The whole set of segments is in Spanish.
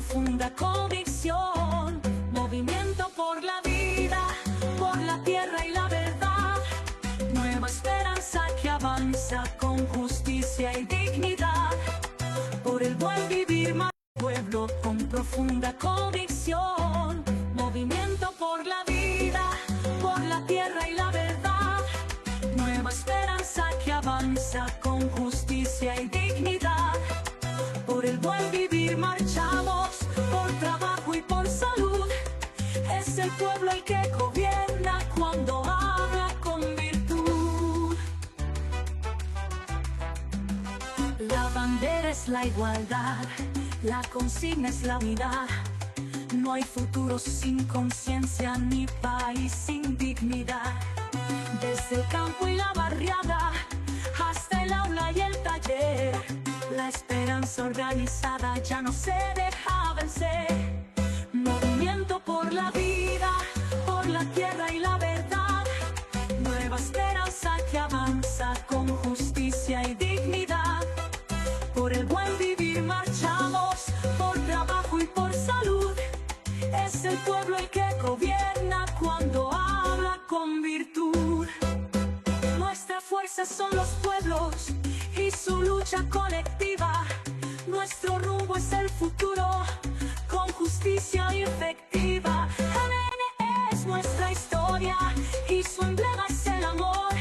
profunda convicción. Movimiento por la vida, por la tierra y la verdad. Nueva esperanza que avanza con justicia y dignidad. Por el buen vivir, pueblo con profunda convicción. Movimiento por la vida, por la tierra y la verdad. Nueva esperanza que avanza con justicia y dignidad. Por el buen vivir marchamos, por trabajo y por salud. Es el pueblo el que gobierna cuando habla con virtud. La bandera es la igualdad, la consigna es la unidad. No hay futuro sin conciencia ni país sin dignidad. Desde el campo y la barriada hasta el aula y el taller, la esperanza organizada ya no se deja vencer. Movimiento por la vida, por la tierra y la verdad. Nueva esperanza que avanza con justicia y dignidad. Por el buen vivir marchamos, por trabajo y por salud. Es el pueblo el que gobierna cuando habla con virtud. Nuestra fuerza son los pueblos y su lucha colectiva. Nuestro rumbo es el futuro con justicia efectiva. MN es nuestra historia y su emblema es el amor.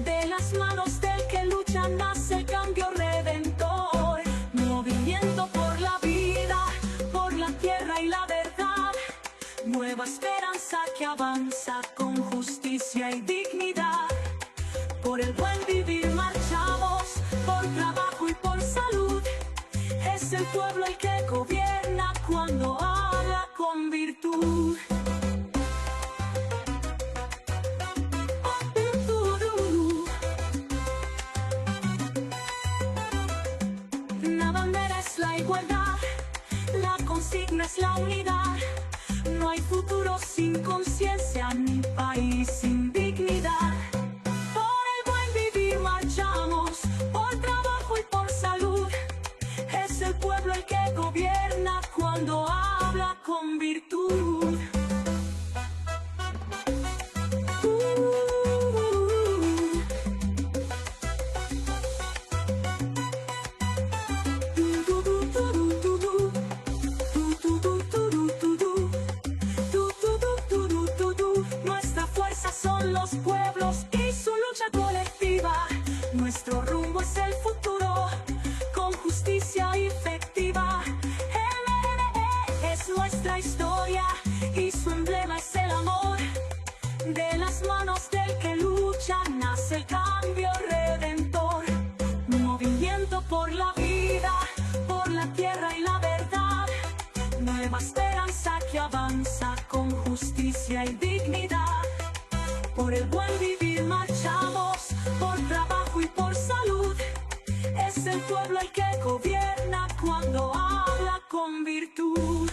De las manos del que lucha nace el cambio redentor. Movimiento por la vida, por la tierra y la verdad. Nueva esperanza que avanza con justicia y dignidad. Por el buen vivir marchamos, por trabajo y por salud. Es el pueblo el que gobierna cuando habla con virtud. La bandera es la igualdad, la consigna es la unidad. No hay futuro sin conciencia ni país sin dignidad. Por el buen vivir marchamos, por trabajo y por salud. Es el pueblo el que gobierna cuando habla con virtud. Nuestra fuerza son los pueblos y su lucha colectiva. Nuestro rumbo es el futuro con justicia efectiva. MNE es nuestra historia y su emblema es el amor. De las manos del que lucha nace el cambio redentor. Movimiento por la vida, por la tierra y la verdad. Nueva esperanza que avanza con justicia y dignidad. Por el buen vivir marchamos, por trabajo y por salud. Es el pueblo el que gobierna cuando habla con virtud.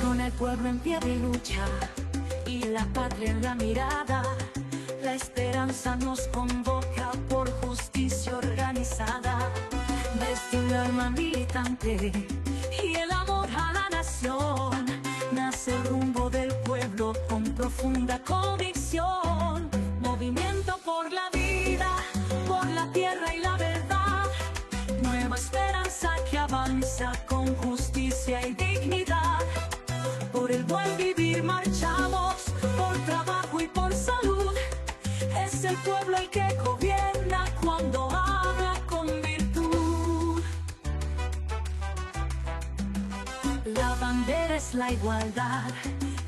Con el pueblo en pie de lucha y la patria en la mirada, la esperanza nos convoca por justicia organizada. Desde un alma militante y el amor a la nación, nace el rumbo del pueblo con profunda convicción. Movimiento por la vida, por la tierra y la verdad. Nueva esperanza que avanza con justicia y dignidad. Por el buen vivir marchamos, por trabajo y por salud. Es el pueblo el que gobierna cuando habla con virtud. La bandera es la igualdad,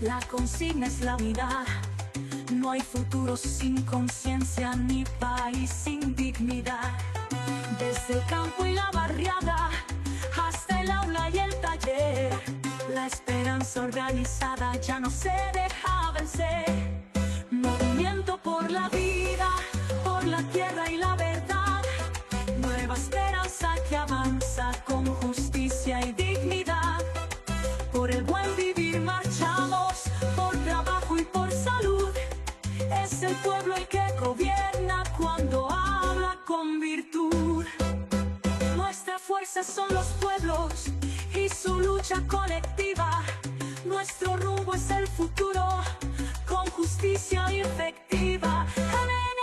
la consigna es la unidad. No hay futuro sin conciencia ni país sin dignidad. Desde el campo y la barriada hasta el aula y el taller, la esperanza organizada ya no se deja vencer. Movimiento por la vida, por la tierra y la verdad. Nueva esperanza que avanza con justicia fuerza son los pueblos y su lucha colectiva. Nuestro rumbo es el futuro, con justicia efectiva. ADN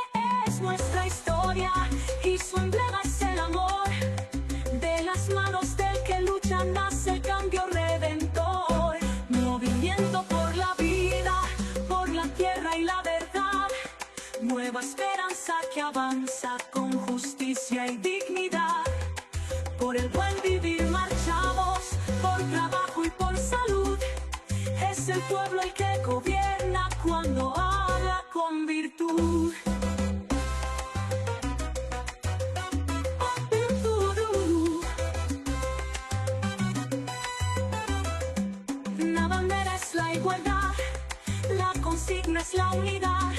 es nuestra historia y su emblema es el amor. De las manos del que lucha nace el cambio redentor. Movimiento por la vida, por la tierra y la verdad. Nueva esperanza que avanza con justicia y dignidad. Por el buen vivir marchamos, por trabajo y por salud. Es el pueblo el que gobierna cuando habla con virtud. La bandera es la igualdad, la consigna es la unidad.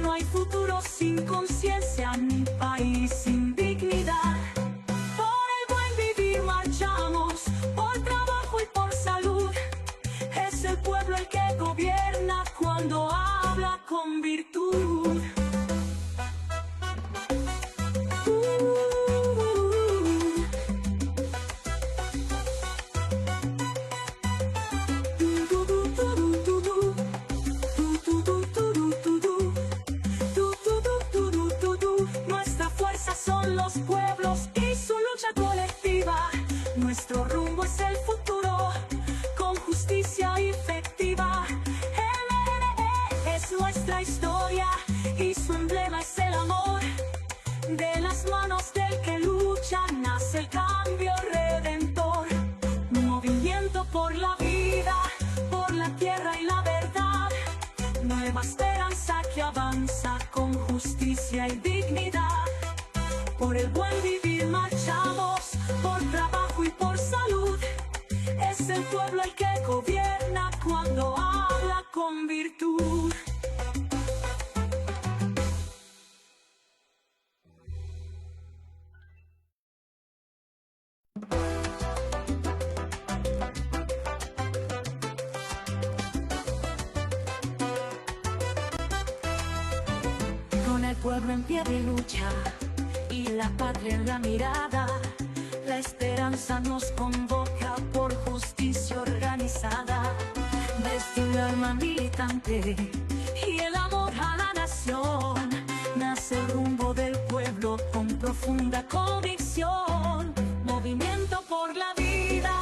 No hay futuro sin conciencia, ni país sin dignidad. Por el buen vivir marchamos, por trabajo y por salud. Es el pueblo el que gobierna cuando habla con virtud. Nuestra fuerza son los pueblos y su lucha colectiva. Nuestro rumbo es el futuro, con justicia efectiva. El es nuestra historia y su emblema es el amor. De las manos del que lucha nace el cambio redentor. Movimiento por la vida, por la tierra y la verdad. Nueva esperanza que avanza con justicia y dignidad. Por el buen vivir marchamos, por trabajo y por salud. Es el pueblo el que gobierna cuando habla con virtud. Con el pueblo en pie de lucha y la patria en la mirada, la esperanza nos convoca por justicia organizada. Desde el alma militante y el amor a la nación, nace el rumbo del pueblo con profunda convicción. Movimiento por la vida,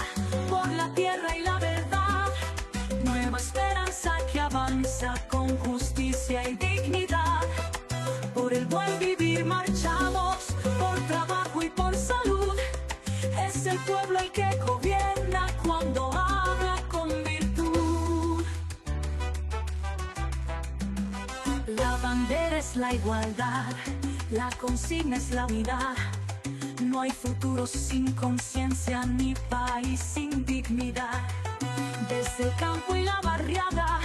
por la tierra y la verdad. Nueva esperanza que avanza con justicia y dignidad. Por el buen vivir marchamos, por trabajo y por salud. Es el pueblo el que gobierna cuando habla con virtud. La bandera es la igualdad, la consigna es la unidad. No hay futuro sin conciencia, ni país sin dignidad. Desde el campo y la barriada,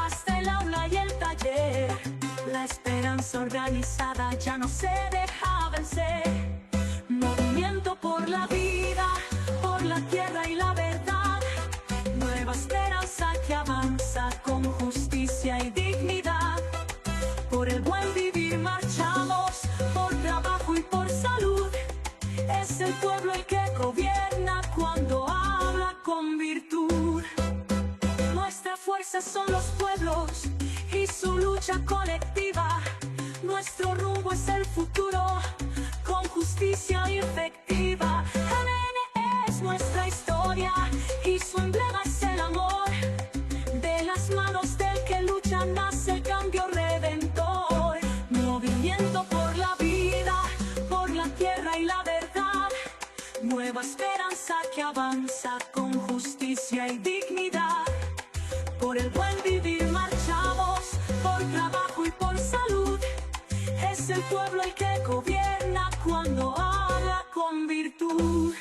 hasta el aula y el taller, la esperanza organizada ya no se deja vencer. Movimiento por la vida, por la tierra y la verdad. Nueva esperanza que avanza con justicia y dignidad. Por el buen vivir marchamos, por trabajo y por salud. Es el pueblo el que gobierna cuando habla con virtud. Nuestra fuerza son los pueblos y su lucha colectiva. Nuestro rumbo es el futuro, con justicia efectiva. ADN es nuestra historia y su emblema es el amor. De las manos del que lucha nace el cambio redentor. Movimiento por la vida, por la tierra y la verdad. Nueva esperanza que avanza con justicia y dignidad. Por el buen vivir marchamos, por trabajo y por salud. Es el pueblo el que gobierna cuando habla con virtud.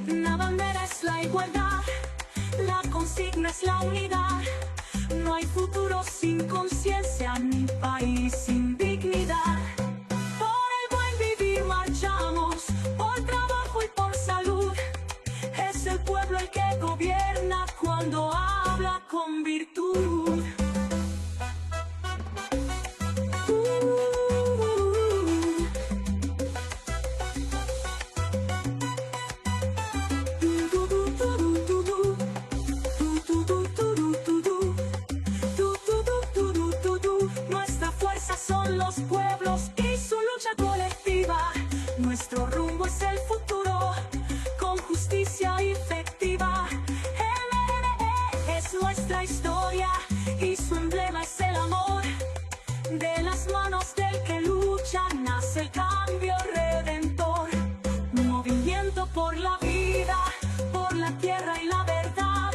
La bandera es la igualdad, la consigna es la unidad. No hay futuro sin conciencia, ni país sin dignidad. Por el buen vivir marchamos, por trabajo y por salud. Es el pueblo el que gobierna cuando habla con virtud. la historia y su emblema es el amor. De las manos del que lucha nace el cambio redentor. Movimiento por la vida, por la tierra y la verdad.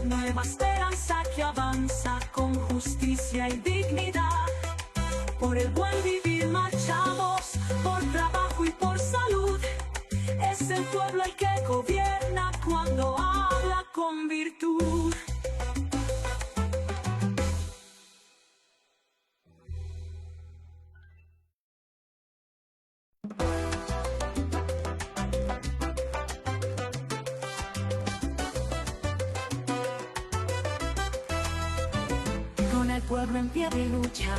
Nueva esperanza que avanza con justicia y dignidad. Por el buen vivir marchamos, por trabajo y por salud. Es el pueblo el que gobierna cuando habla con virtud. Con el pueblo en pie de lucha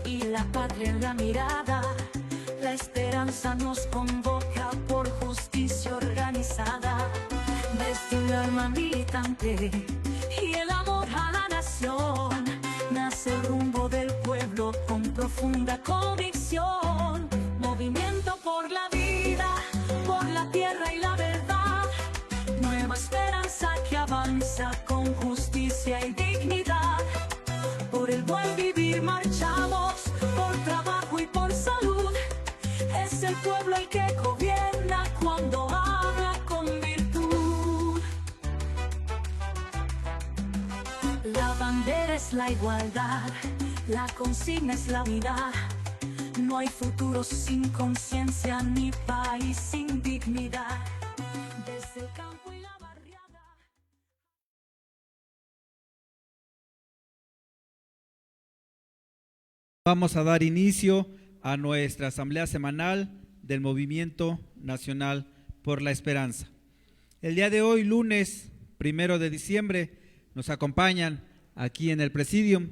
y la patria en la mirada, la esperanza nos convoca por justicia organizada. Desde un alma militante y el amor a la nación, nace el rumbo del pueblo con profunda convicción. Movimiento por la vida, por la tierra y la verdad. Nueva esperanza que avanza con justicia y dignidad. Por el buen vivir marchamos, por trabajo y por salud. Es el pueblo el que gobierna cuando habla con virtud. La bandera es la igualdad, la consigna es la unidad. No hay futuro sin conciencia ni país sin dignidad. Desde el campo y la barriada. Vamos a dar inicio a nuestra asamblea semanal del Movimiento Nacional por la Esperanza. El día de hoy, lunes 1 de diciembre, nos acompañan aquí en el Presidium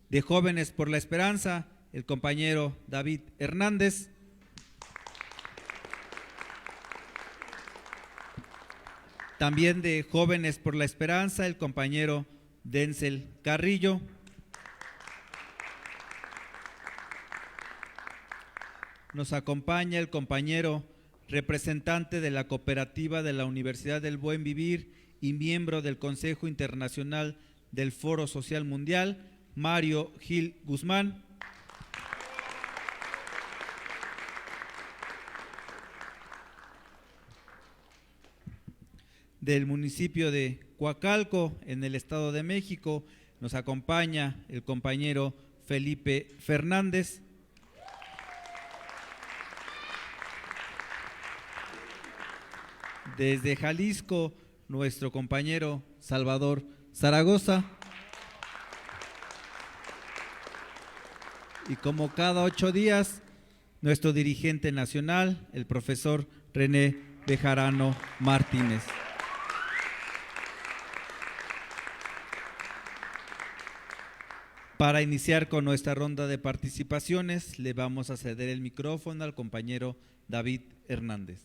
de Jóvenes por la Esperanza el compañero David Hernández, también de Jóvenes por la Esperanza el compañero Denzel Carrillo, nos acompaña el compañero representante de la cooperativa de la Universidad del Buen Vivir y miembro del Consejo Internacional del Foro Social Mundial, Mario Gil Guzmán. Del municipio de Coacalco, en el Estado de México, nos acompaña el compañero Felipe Fernández. Desde Jalisco, nuestro compañero Salvador Zaragoza. Y como cada 8 días, nuestro dirigente nacional, el profesor René Bejarano Martínez. Para iniciar con nuestra ronda de participaciones, le vamos a ceder el micrófono al compañero David Hernández.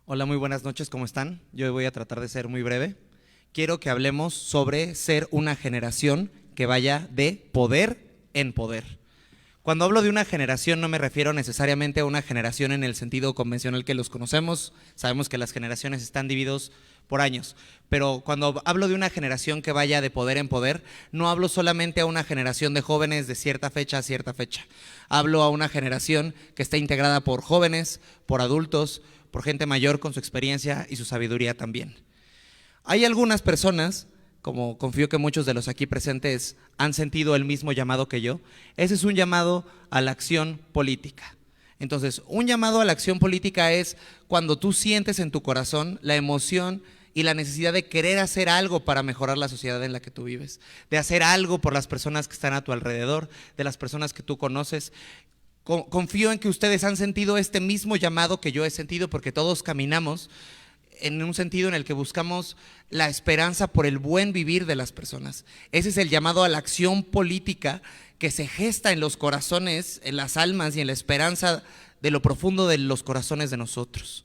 Hola, muy buenas noches, ¿cómo están? Yo voy a tratar de ser muy breve. Quiero que hablemos sobre ser una generación que vaya de poder en poder. Cuando hablo de una generación no me refiero necesariamente a una generación en el sentido convencional que los conocemos. Sabemos que las generaciones están divididas por años, pero cuando hablo de una generación que vaya de poder en poder, no hablo solamente a una generación de jóvenes de cierta fecha a cierta fecha. Hablo a una generación que está integrada por jóvenes, por adultos, por gente mayor con su experiencia y su sabiduría también. Hay algunas personas, como confío que muchos de los aquí presentes han sentido el mismo llamado que yo. Ese es un llamado a la acción política. Entonces, un llamado a la acción política es cuando tú sientes en tu corazón la emoción y la necesidad de querer hacer algo para mejorar la sociedad en la que tú vives, de hacer algo por las personas que están a tu alrededor, de las personas que tú conoces. Confío en que ustedes han sentido este mismo llamado que yo he sentido, porque todos caminamos en un sentido en el que buscamos la esperanza por el buen vivir de las personas. Ese es el llamado a la acción política que se gesta en los corazones, en las almas y en la esperanza de lo profundo de los corazones de nosotros.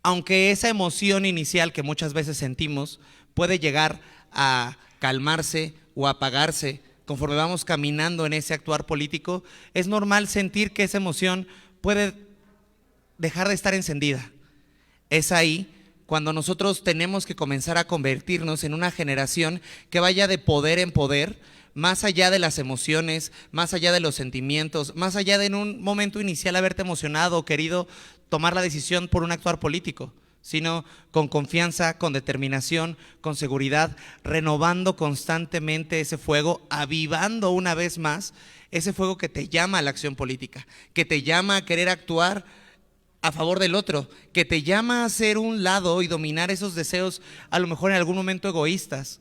Aunque esa emoción inicial que muchas veces sentimos puede llegar a calmarse o apagarse conforme vamos caminando en ese actuar político, es normal sentir que esa emoción puede dejar de estar encendida. Es ahí cuando nosotros tenemos que comenzar a convertirnos en una generación que vaya de poder en poder, más allá de las emociones, más allá de los sentimientos, más allá de en un momento inicial haberte emocionado o querido tomar la decisión por un actuar político, sino con confianza, con determinación, con seguridad, renovando constantemente ese fuego, avivando una vez más ese fuego que te llama a la acción política, que te llama a querer actuar a favor del otro, que te llama a hacer un lado y dominar esos deseos, a lo mejor en algún momento egoístas,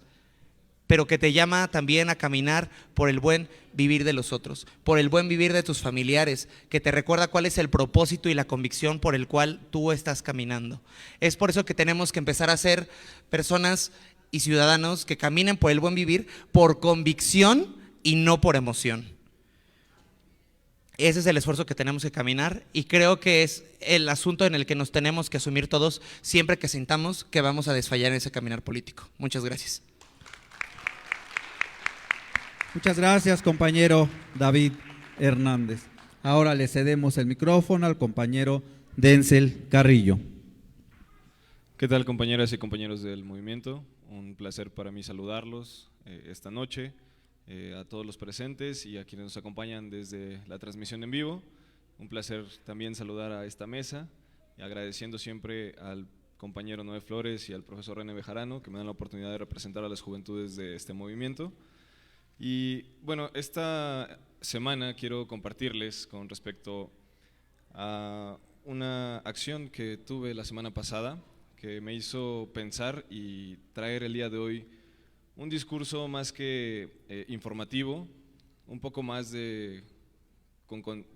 pero que te llama también a caminar por el buen vivir de los otros, por el buen vivir de tus familiares, que te recuerda cuál es el propósito y la convicción por el cual tú estás caminando. Es por eso que tenemos que empezar a ser personas y ciudadanos que caminen por el buen vivir por convicción y no por emoción. Ese es el esfuerzo que tenemos que caminar y creo que es el asunto en el que nos tenemos que asumir todos siempre que sintamos que vamos a desfallar en ese caminar político. Muchas gracias. Muchas gracias, compañero David Hernández. Ahora le cedemos el micrófono al compañero Denzel Carrillo. ¿Qué tal, compañeras y compañeros del movimiento? Un placer para mí saludarlos esta noche, a todos los presentes y a quienes nos acompañan desde la transmisión en vivo. Un placer también saludar a esta mesa, y agradeciendo siempre al compañero Noé Flores y al profesor René Bejarano, que me dan la oportunidad de representar a las juventudes de este movimiento. Y bueno, esta semana quiero compartirles con respecto a una acción que tuve la semana pasada, que me hizo pensar y traer el día de hoy un discurso más que informativo, un poco más de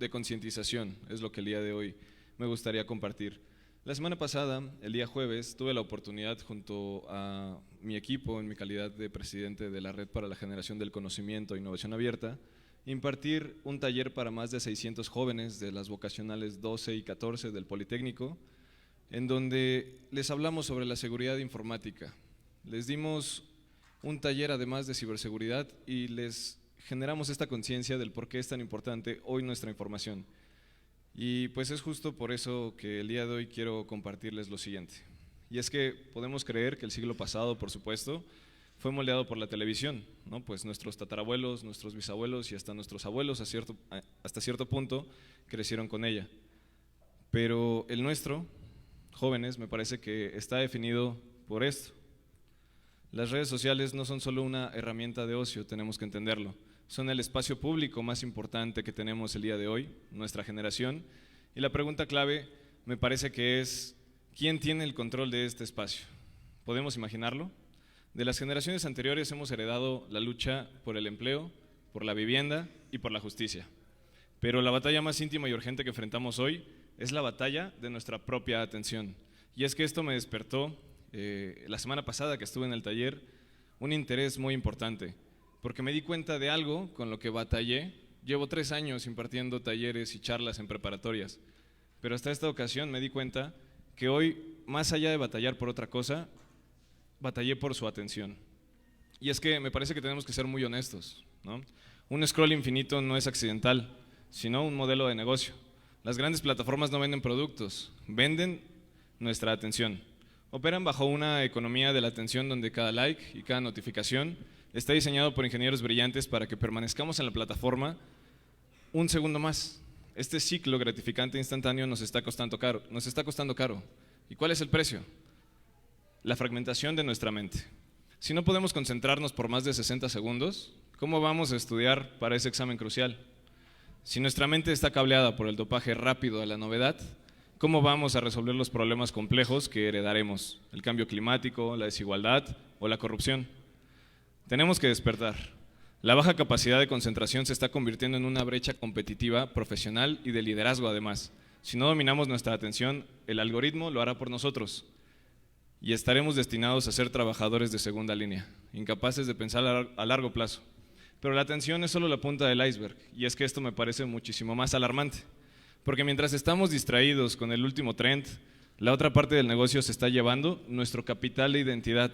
concientización, es lo que el día de hoy me gustaría compartir. La semana pasada, el día jueves, tuve la oportunidad junto a mi equipo, en mi calidad de presidente de la Red para la Generación del Conocimiento e Innovación Abierta, impartir un taller para más de 600 jóvenes de las vocacionales 12 y 14 del Politécnico, en donde les hablamos sobre la seguridad informática. Les dimos un taller además de ciberseguridad y les generamos esta conciencia del por qué es tan importante hoy nuestra información. Y pues es justo por eso que el día de hoy quiero compartirles lo siguiente. Y es que podemos creer que el siglo pasado, por supuesto, fue moldeado por la televisión, ¿no? Pues nuestros tatarabuelos, nuestros bisabuelos y hasta nuestros abuelos hasta cierto punto crecieron con ella. Pero el nuestro, jóvenes, me parece que está definido por esto. Las redes sociales no son solo una herramienta de ocio, tenemos que entenderlo. Son el espacio público más importante que tenemos el día de hoy, nuestra generación. Y la pregunta clave me parece que es, ¿quién tiene el control de este espacio? ¿Podemos imaginarlo? De las generaciones anteriores hemos heredado la lucha por el empleo, por la vivienda y por la justicia. Pero la batalla más íntima y urgente que enfrentamos hoy es la batalla de nuestra propia atención. Y es que esto me despertó, la semana pasada que estuve en el taller, un interés muy importante, porque me di cuenta de algo con lo que batallé. Llevo 3 años impartiendo talleres y charlas en preparatorias, pero hasta esta ocasión me di cuenta que hoy, más allá de batallar por otra cosa, batallé por su atención. Y es que me parece que tenemos que ser muy honestos, ¿no? Un scroll infinito no es accidental, sino un modelo de negocio. Las grandes plataformas no venden productos, venden nuestra atención. Operan bajo una economía de la atención donde cada like y cada notificación está diseñado por ingenieros brillantes para que permanezcamos en la plataforma un segundo más. Este ciclo gratificante instantáneo nos está costando caro. ¿Y cuál es el precio? La fragmentación de nuestra mente. Si no podemos concentrarnos por más de 60 segundos, ¿cómo vamos a estudiar para ese examen crucial? Si nuestra mente está cableada por el dopaje rápido a la novedad, ¿cómo vamos a resolver los problemas complejos que heredaremos? El cambio climático, la desigualdad o la corrupción. Tenemos que despertar. La baja capacidad de concentración se está convirtiendo en una brecha competitiva, profesional y de liderazgo además. Si no dominamos nuestra atención, el algoritmo lo hará por nosotros y estaremos destinados a ser trabajadores de segunda línea, incapaces de pensar a largo plazo. Pero la atención es solo la punta del iceberg, y es que esto me parece muchísimo más alarmante, porque mientras estamos distraídos con el último trend, la otra parte del negocio se está llevando nuestro capital de identidad,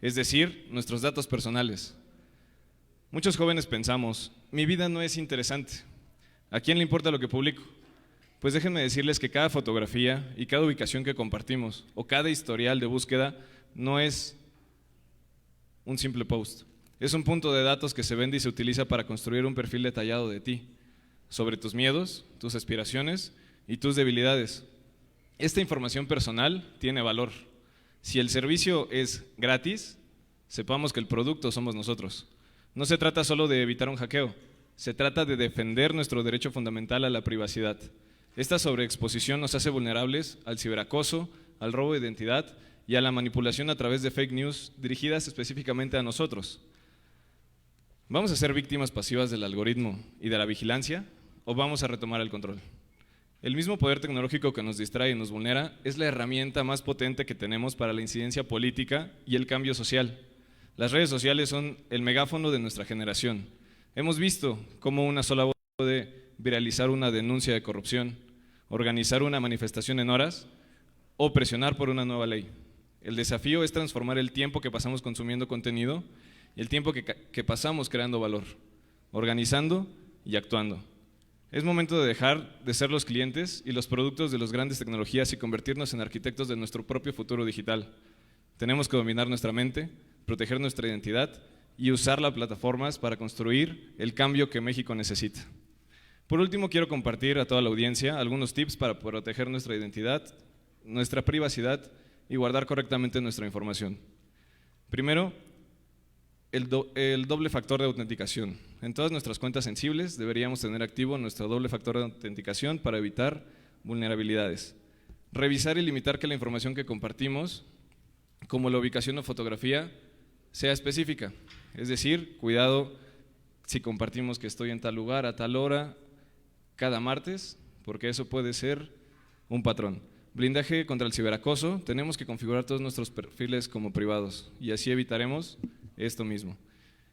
es decir, nuestros datos personales. Muchos jóvenes pensamos, mi vida no es interesante, ¿a quién le importa lo que publico? Pues déjenme decirles que cada fotografía y cada ubicación que compartimos o cada historial de búsqueda no es un simple post. Es un punto de datos que se vende y se utiliza para construir un perfil detallado de ti, sobre tus miedos, tus aspiraciones y tus debilidades. Esta información personal tiene valor. Si el servicio es gratis, sepamos que el producto somos nosotros. No se trata solo de evitar un hackeo, se trata de defender nuestro derecho fundamental a la privacidad. Esta sobreexposición nos hace vulnerables al ciberacoso, al robo de identidad y a la manipulación a través de fake news dirigidas específicamente a nosotros. ¿Vamos a ser víctimas pasivas del algoritmo y de la vigilancia o vamos a retomar el control? El mismo poder tecnológico que nos distrae y nos vulnera es la herramienta más potente que tenemos para la incidencia política y el cambio social. Las redes sociales son el megáfono de nuestra generación. Hemos visto cómo una sola voz puede viralizar una denuncia de corrupción, organizar una manifestación en horas o presionar por una nueva ley. El desafío es transformar el tiempo que pasamos consumiendo contenido y el tiempo que pasamos creando valor, organizando y actuando. Es momento de dejar de ser los clientes y los productos de las grandes tecnologías y convertirnos en arquitectos de nuestro propio futuro digital. Tenemos que dominar nuestra mente, proteger nuestra identidad y usar las plataformas para construir el cambio que México necesita. Por último, quiero compartir a toda la audiencia algunos tips para proteger nuestra identidad, nuestra privacidad y guardar correctamente nuestra información. Primero, el doble factor de autenticación. En todas nuestras cuentas sensibles deberíamos tener activo nuestro doble factor de autenticación para evitar vulnerabilidades. Revisar y limitar que la información que compartimos, como la ubicación o fotografía, sea específica. Es decir, cuidado si compartimos que estoy en tal lugar a tal hora cada martes, porque eso puede ser un patrón. Blindaje contra el ciberacoso. Tenemos que configurar todos nuestros perfiles como privados y así evitaremos esto mismo.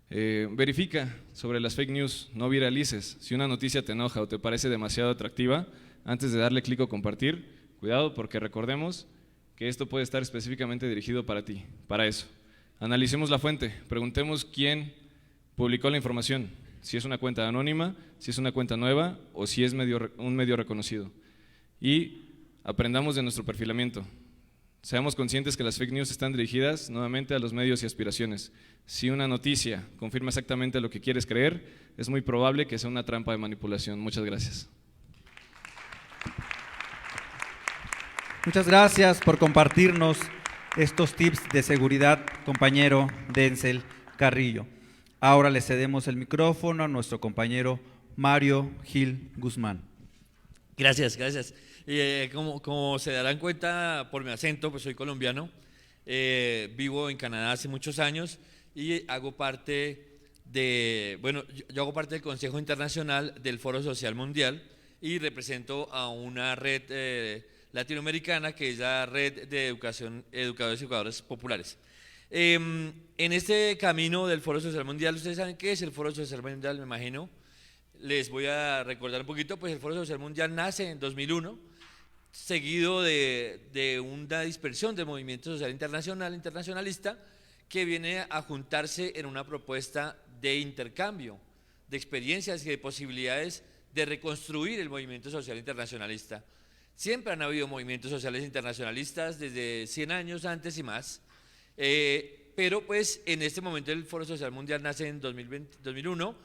Verifica sobre las fake news, no viralices. Si una noticia te enoja o te parece demasiado atractiva, antes de darle clic o compartir, cuidado porque recordemos que esto puede estar específicamente dirigido para ti, para eso. Analicemos la fuente, preguntemos quién publicó la información, si es una cuenta anónima, si es una cuenta nueva o si es un medio reconocido. Y aprendamos de nuestro perfilamiento. Seamos conscientes que las fake news están dirigidas nuevamente a los medios y aspiraciones. Si una noticia confirma exactamente lo que quieres creer, es muy probable que sea una trampa de manipulación. Muchas gracias. Muchas gracias por compartirnos estos tips de seguridad, compañero Denzel Carrillo. Ahora le cedemos el micrófono a nuestro compañero Mario Gil Guzmán. Gracias, gracias. Como se darán cuenta por mi acento, pues soy colombiano, vivo en Canadá hace muchos años y hago parte yo hago parte del Consejo Internacional del Foro Social Mundial y represento a una red latinoamericana que es la Red de Educadores y Educadoras Populares. En este camino del Foro Social Mundial, ustedes saben qué es el Foro Social Mundial, me imagino. Les voy a recordar un poquito, pues el Foro Social Mundial nace en 2001, seguido de una dispersión del movimiento social internacionalista, que viene a juntarse en una propuesta de intercambio, de experiencias y de posibilidades de reconstruir el movimiento social internacionalista. Siempre han habido movimientos sociales internacionalistas desde 100 años antes y más, pero pues en este momento el Foro Social Mundial nace en 2001,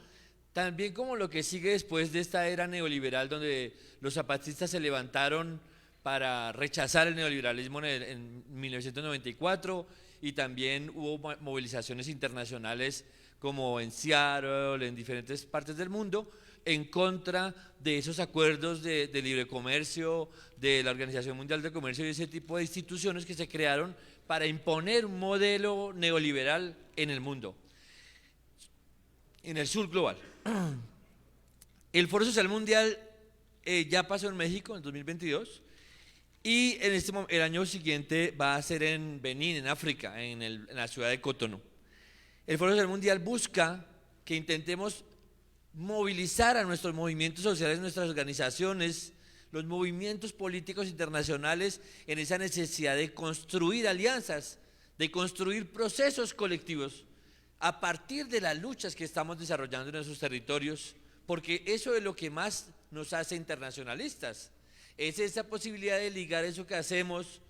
también como lo que sigue después de esta era neoliberal donde los zapatistas se levantaron para rechazar el neoliberalismo en 1994 y también hubo movilizaciones internacionales como en Seattle, en diferentes partes del mundo, en contra de esos acuerdos de libre comercio, de la Organización Mundial de Comercio y ese tipo de instituciones que se crearon para imponer un modelo neoliberal en el mundo, en el sur global. El Foro Social Mundial ya pasó en México en 2022 y el año siguiente va a ser en Benín, en África, en la ciudad de Cotonú. El Foro Social Mundial busca que intentemos movilizar a nuestros movimientos sociales, nuestras organizaciones, los movimientos políticos internacionales en esa necesidad de construir alianzas, de construir procesos colectivos a partir de las luchas que estamos desarrollando en esos territorios, porque eso es lo que más nos hace internacionalistas. es esa posibilidad de ligar eso que hacemos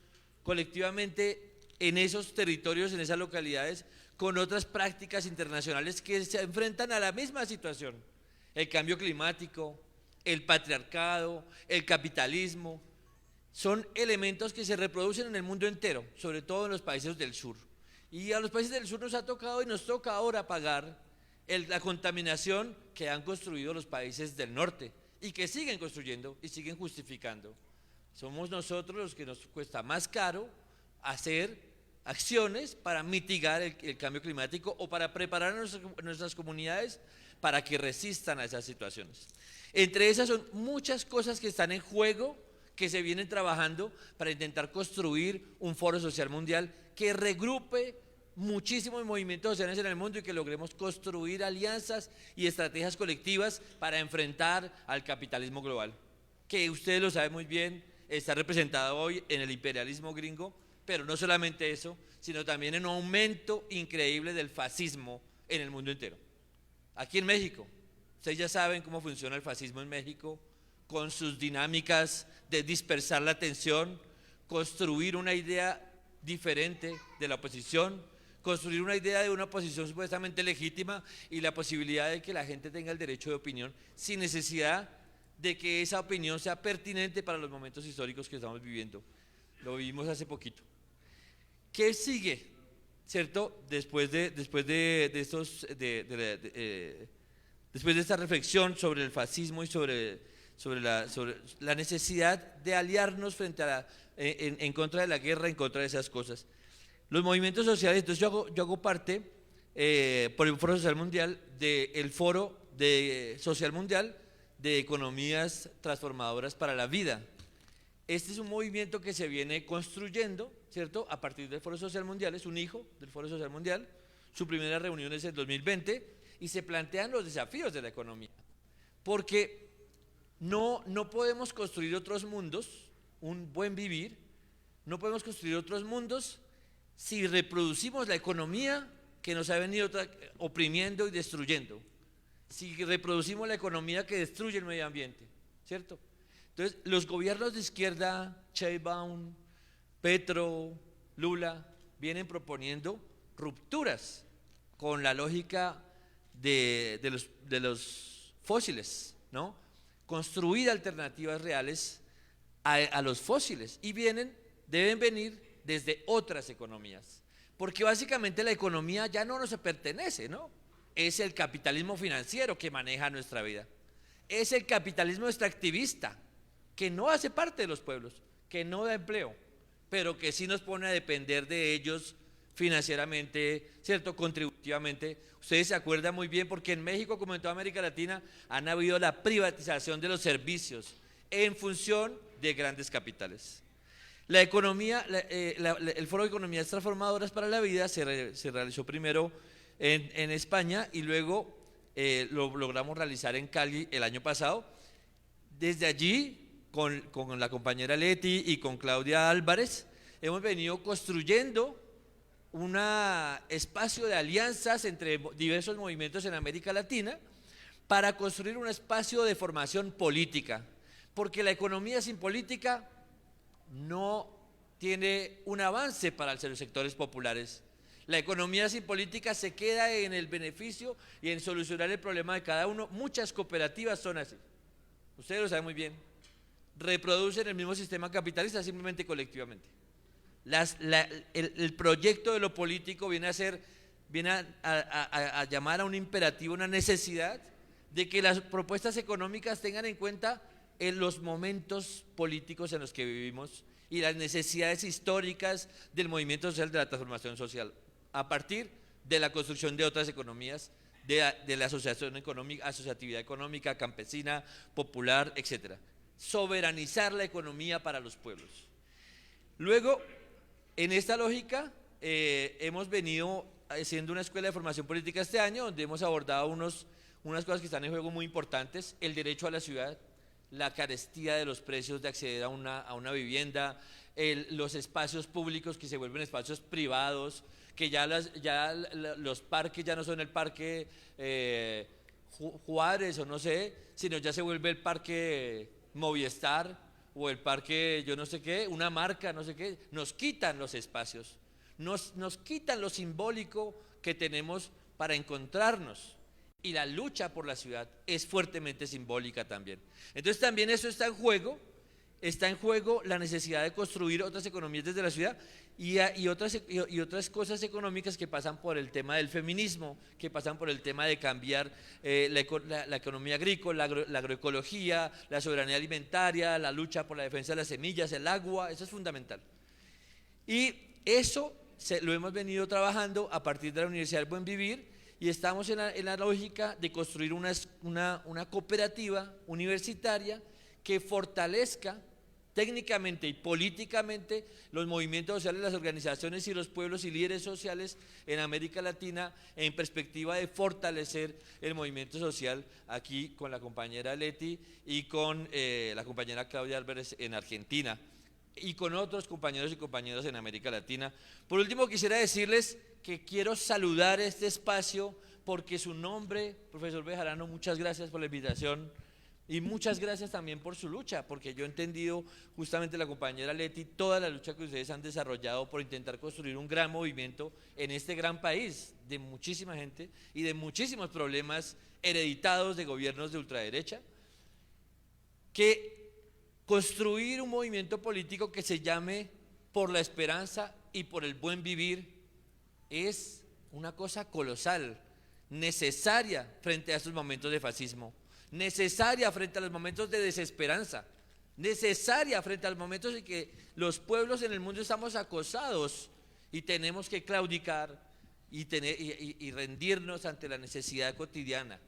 colectivamente en esos territorios, en esas localidades, con otras prácticas internacionales que se enfrentan a la misma situación. El cambio climático, el patriarcado, el capitalismo, son elementos que se reproducen en el mundo entero, sobre todo en los países del sur. Y a los países del sur nos ha tocado y nos toca ahora pagar la contaminación que han construido los países del norte y que siguen construyendo y siguen justificando. Somos nosotros los que nos cuesta más caro hacer acciones para mitigar el cambio climático o para preparar a nuestras comunidades para que resistan a esas situaciones. Entre esas son muchas cosas que están en juego, que se vienen trabajando para intentar construir un foro social mundial que regrupe muchísimos movimientos sociales en el mundo y que logremos construir alianzas y estrategias colectivas para enfrentar al capitalismo global, que ustedes lo saben muy bien, está representado hoy en el imperialismo gringo, pero no solamente eso, sino también en un aumento increíble del fascismo en el mundo entero. Aquí en México, ustedes ya saben cómo funciona el fascismo en México, con sus dinámicas de dispersar la atención, construir una idea diferente de la oposición, construir una idea de una oposición supuestamente legítima y la posibilidad de que la gente tenga el derecho de opinión sin necesidad de que esa opinión sea pertinente para los momentos históricos que estamos viviendo. Lo vivimos hace poquito. ¿Qué sigue? ¿Cierto? Después de esta reflexión sobre el fascismo y sobre la necesidad de aliarnos frente a en contra de la guerra, en contra de esas cosas. Los movimientos sociales, entonces yo hago parte por el Foro Social Mundial del Foro Social Mundial de Economías Transformadoras para la Vida. Este es un movimiento que se viene construyendo, ¿cierto? A partir del Foro Social Mundial, es un hijo del Foro Social Mundial. Su primera reunión es en 2020 y se plantean los desafíos de la economía. Porque no podemos construir otros mundos, un buen vivir, no podemos construir otros mundos si reproducimos la economía que nos ha venido oprimiendo y destruyendo, si reproducimos la economía que destruye el medio ambiente, ¿cierto? Entonces, los gobiernos de izquierda, Sheinbaum, Petro, Lula, vienen proponiendo rupturas con la lógica de los fósiles, ¿no? Construir alternativas reales a los fósiles y deben venir desde otras economías, porque básicamente la economía ya no nos pertenece, ¿no? Es el capitalismo financiero que maneja nuestra vida, es el capitalismo extractivista que no hace parte de los pueblos, que no da empleo, pero que sí nos pone a depender de ellos financieramente, ¿cierto? Contributivamente. Ustedes se acuerdan muy bien porque en México, como en toda América Latina, han habido la privatización de los servicios en función de grandes capitales. La economía, el Foro de Economías Transformadoras para la Vida se realizó primero en España y luego lo logramos realizar en Cali el año pasado. Desde allí, con la compañera Leti y con Claudia Álvarez, hemos venido construyendo un espacio de alianzas entre diversos movimientos en América Latina para construir un espacio de formación política, porque la economía sin política no tiene un avance para los sectores populares. La economía sin política se queda en el beneficio y en solucionar el problema de cada uno. Muchas cooperativas son así, ustedes lo saben muy bien, reproducen el mismo sistema capitalista simplemente colectivamente. El proyecto de lo político viene a llamar a un imperativo, una necesidad de que las propuestas económicas tengan en cuenta en los momentos políticos en los que vivimos y las necesidades históricas del movimiento social, de la transformación social, a partir de la construcción de otras economías, de la asociación económica, asociatividad económica, campesina, popular, etc. Soberanizar la economía para los pueblos. Luego, en esta lógica, hemos venido haciendo una escuela de formación política este año, donde hemos abordado unas cosas que están en juego muy importantes: el derecho a la ciudad, la carestía de los precios de acceder a una vivienda, los espacios públicos que se vuelven espacios privados, que ya los parques ya no son el parque Juárez o no sé, sino ya se vuelve el parque Movistar o el parque yo no sé qué, una marca, no sé qué, nos quitan los espacios, nos quitan lo simbólico que tenemos para encontrarnos. Y la lucha por la ciudad es fuertemente simbólica también. Entonces también eso está en juego la necesidad de construir otras economías desde la ciudad y otras cosas económicas que pasan por el tema del feminismo, que pasan por el tema de cambiar la economía agrícola, la agroecología, la soberanía alimentaria, la lucha por la defensa de las semillas, el agua, eso es fundamental. Y eso lo hemos venido trabajando a partir de la Universidad del Buen Vivir y estamos en la lógica de construir una cooperativa universitaria que fortalezca técnicamente y políticamente los movimientos sociales, las organizaciones y los pueblos y líderes sociales en América Latina en perspectiva de fortalecer el movimiento social aquí con la compañera Leti y con la compañera Claudia Álvarez en Argentina y con otros compañeros y compañeras en América Latina. Por último, quisiera decirles que quiero saludar este espacio porque su nombre, profesor Bejarano, muchas gracias por la invitación. Y muchas gracias también por su lucha, porque yo he entendido justamente la compañera Leti, toda la lucha que ustedes han desarrollado por intentar construir un gran movimiento en este gran país de muchísima gente y de muchísimos problemas hereditados de gobiernos de ultraderecha, que construir un movimiento político que se llame por la esperanza y por el buen vivir es una cosa colosal, necesaria frente a estos momentos de fascismo, necesaria frente a los momentos de desesperanza, necesaria frente a los momentos en que los pueblos en el mundo estamos acosados y tenemos que claudicar y rendirnos ante la necesidad cotidiana.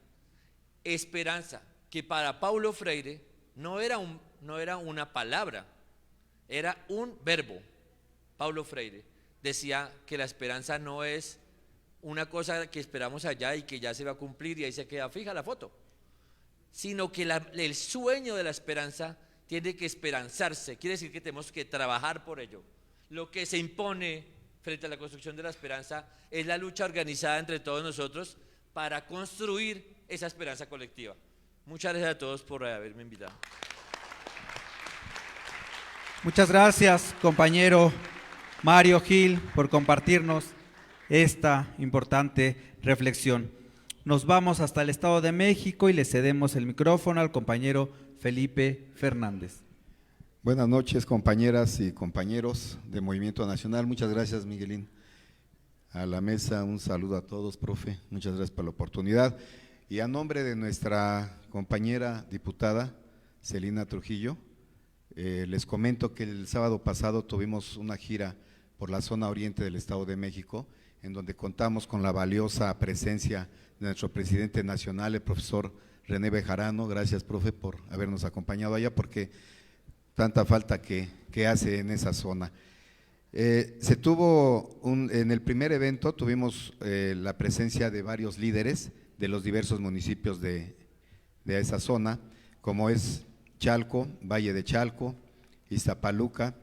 Esperanza, que para Paulo Freire no era una palabra, era un verbo. Paulo Freire decía que la esperanza no es una cosa que esperamos allá y que ya se va a cumplir y ahí se queda fija la foto, sino que el sueño de la esperanza tiene que esperanzarse, quiere decir que tenemos que trabajar por ello. Lo que se impone frente a la construcción de la esperanza es la lucha organizada entre todos nosotros para construir esa esperanza colectiva. Muchas gracias a todos por haberme invitado. Muchas gracias, compañero Mario Gil, por compartirnos esta importante reflexión. Nos vamos hasta el Estado de México y le cedemos el micrófono al compañero Felipe Fernández. Buenas noches, compañeras y compañeros de Movimiento Nacional. Muchas gracias, Miguelín. A la mesa, un saludo a todos, profe. Muchas gracias por la oportunidad. Y a nombre de nuestra compañera diputada, Celina Trujillo, les comento que el sábado pasado tuvimos una gira por la zona oriente del Estado de México, en donde contamos con la valiosa presencia de nuestro presidente nacional, el profesor René Bejarano. Gracias, profe, por habernos acompañado allá, porque tanta falta que hace en esa zona. Se tuvo, en el primer evento tuvimos la presencia de varios líderes de los diversos municipios de esa zona, como es Chalco, Valle de Chalco, Iztapaluca,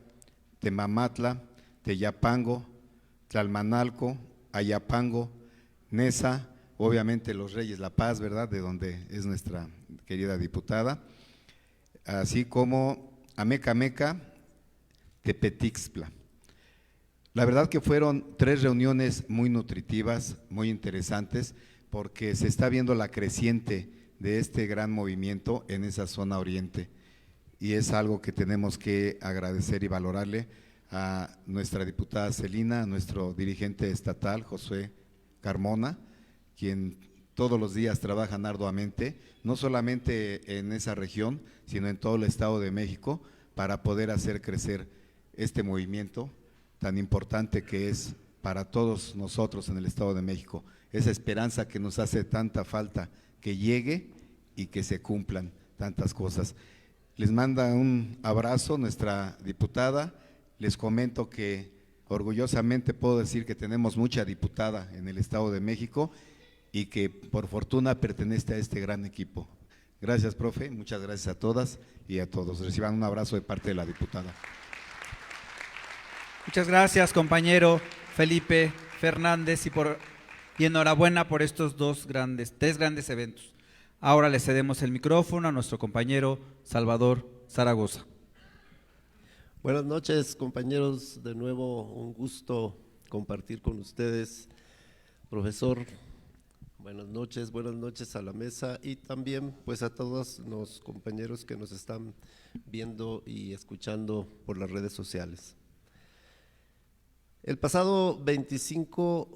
Temamatla, Teyapango, Tlalmanalco, Ayapango, Nesa, obviamente los Reyes La Paz, ¿verdad?, de donde es nuestra querida diputada, así como Amecameca, Tepetixtla. La verdad que fueron 3 reuniones muy nutritivas, muy interesantes, porque se está viendo la creciente de este gran movimiento en esa zona oriente, y es algo que tenemos que agradecer y valorarle a nuestra diputada Celina, a nuestro dirigente estatal, Josué Carmona, quien todos los días trabaja arduamente, no solamente en esa región, sino en todo el Estado de México, para poder hacer crecer este movimiento tan importante que es para todos nosotros en el Estado de México, esa esperanza que nos hace tanta falta, que llegue y que se cumplan tantas cosas. Les manda un abrazo nuestra diputada. Les comento que orgullosamente puedo decir que tenemos mucha diputada en el Estado de México y que por fortuna pertenece a este gran equipo. Gracias, profe, muchas gracias a todas y a todos. Reciban un abrazo de parte de la diputada. Muchas gracias, compañero Felipe Fernández, y enhorabuena por estos 3 grandes eventos. Ahora le cedemos el micrófono a nuestro compañero Salvador Zaragoza. Buenas noches, compañeros. De nuevo, un gusto compartir con ustedes. Profesor, buenas noches a la mesa y también pues a todos los compañeros que nos están viendo y escuchando por las redes sociales. El pasado 25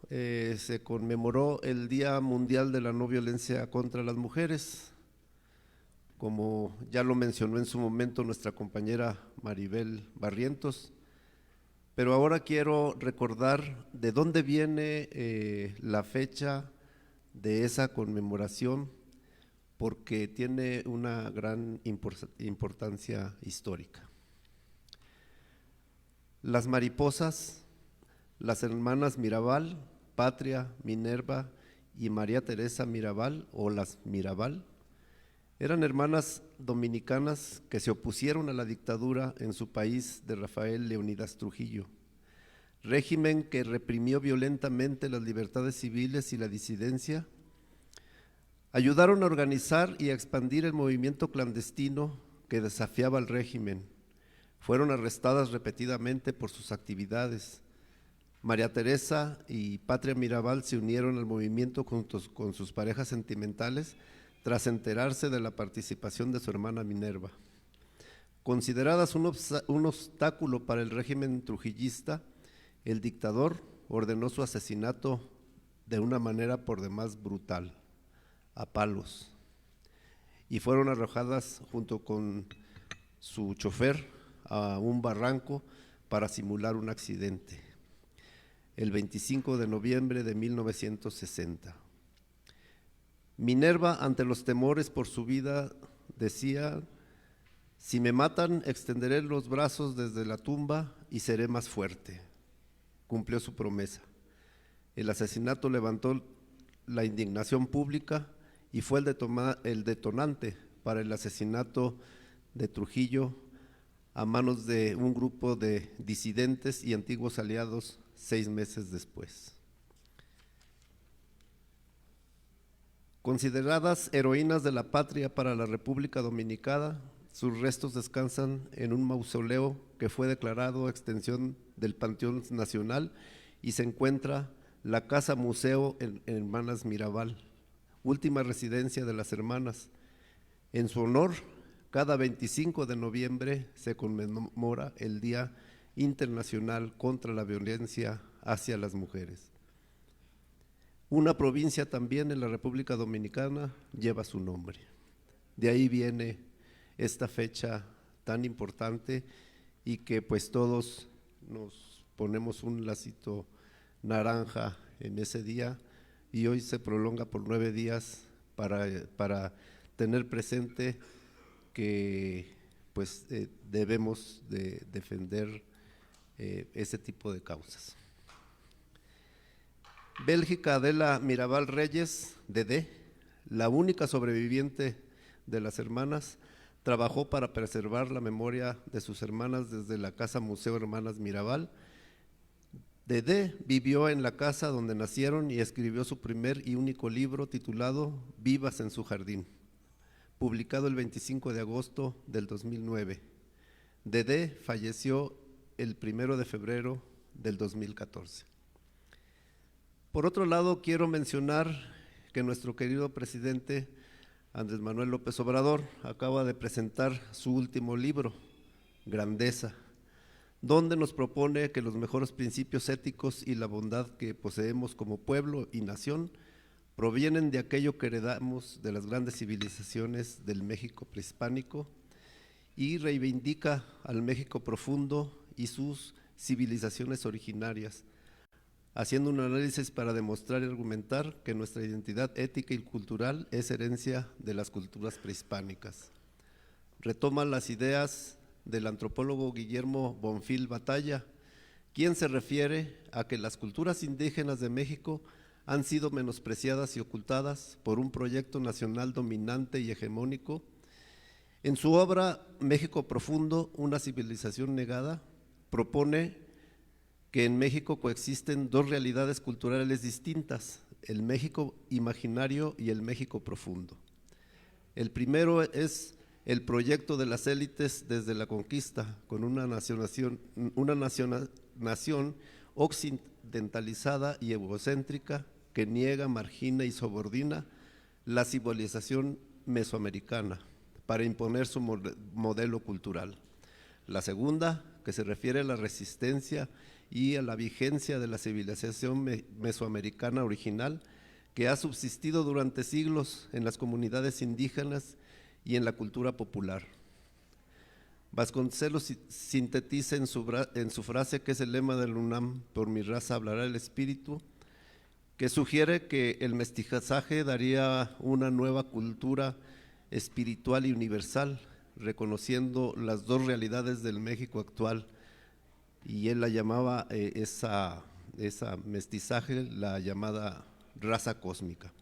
se conmemoró el Día Mundial de la No Violencia contra las Mujeres. Como ya lo mencionó en su momento nuestra compañera Maribel Barrientos, pero ahora quiero recordar de dónde viene la fecha de esa conmemoración, porque tiene una gran importancia histórica. Las mariposas, las hermanas Mirabal, Patria, Minerva y María Teresa Mirabal, o las Mirabal, eran hermanas dominicanas que se opusieron a la dictadura en su país de Rafael Leónidas Trujillo, régimen que reprimió violentamente las libertades civiles y la disidencia. Ayudaron a organizar y a expandir el movimiento clandestino que desafiaba al régimen. Fueron arrestadas repetidamente por sus actividades. María Teresa y Patria Mirabal se unieron al movimiento juntos con sus parejas sentimentales tras enterarse de la participación de su hermana Minerva. Consideradas un obstáculo para el régimen trujillista, el dictador ordenó su asesinato de una manera por demás brutal, a palos, y fueron arrojadas junto con su chofer a un barranco para simular un accidente, el 25 de noviembre de 1960. Minerva, ante los temores por su vida, decía: si me matan, extenderé los brazos desde la tumba y seré más fuerte. Cumplió su promesa. El asesinato levantó la indignación pública y fue el detonante para el asesinato de Trujillo a manos de un grupo de disidentes y antiguos aliados 6 meses después. Consideradas heroínas de la patria para la República Dominicana, sus restos descansan en un mausoleo que fue declarado extensión del Panteón Nacional y se encuentra la Casa Museo en Hermanas Mirabal, última residencia de las hermanas. En su honor, cada 25 de noviembre se conmemora el Día Internacional contra la Violencia hacia las Mujeres. Una provincia también en la República Dominicana lleva su nombre. De ahí viene esta fecha tan importante y que pues todos nos ponemos un lacito naranja en ese día, y hoy se prolonga por 9 días para tener presente que pues debemos de defender ese tipo de causas. Bélgica Adela Mirabal Reyes, Dedé, la única sobreviviente de las hermanas, trabajó para preservar la memoria de sus hermanas desde la Casa Museo Hermanas Mirabal. Dedé vivió en la casa donde nacieron y escribió su primer y único libro titulado Vivas en su jardín, publicado el 25 de agosto del 2009. Dedé falleció el 1 de febrero del 2014. Por otro lado, quiero mencionar que nuestro querido presidente Andrés Manuel López Obrador acaba de presentar su último libro, Grandeza, donde nos propone que los mejores principios éticos y la bondad que poseemos como pueblo y nación provienen de aquello que heredamos de las grandes civilizaciones del México prehispánico, y reivindica al México profundo y sus civilizaciones originarias, haciendo un análisis para demostrar y argumentar que nuestra identidad ética y cultural es herencia de las culturas prehispánicas. Retoma las ideas del antropólogo Guillermo Bonfil Batalla, quien se refiere a que las culturas indígenas de México han sido menospreciadas y ocultadas por un proyecto nacional dominante y hegemónico. En su obra México Profundo, una civilización negada, propone que en México coexisten 2 realidades culturales distintas, el México imaginario y el México profundo. El primero es el proyecto de las élites desde la conquista, con una nación occidentalizada y egocéntrica que niega, margina y subordina la civilización mesoamericana para imponer su modelo cultural. La segunda, que se refiere a la resistencia y a la vigencia de la civilización mesoamericana original que ha subsistido durante siglos en las comunidades indígenas y en la cultura popular. Vasconcelos sintetiza en su frase, que es el lema del UNAM: por mi raza hablará el espíritu, que sugiere que el mestizaje daría una nueva cultura espiritual y universal, reconociendo las dos realidades del México actual, y él la llamaba esa mestizaje, la llamada raza cósmica.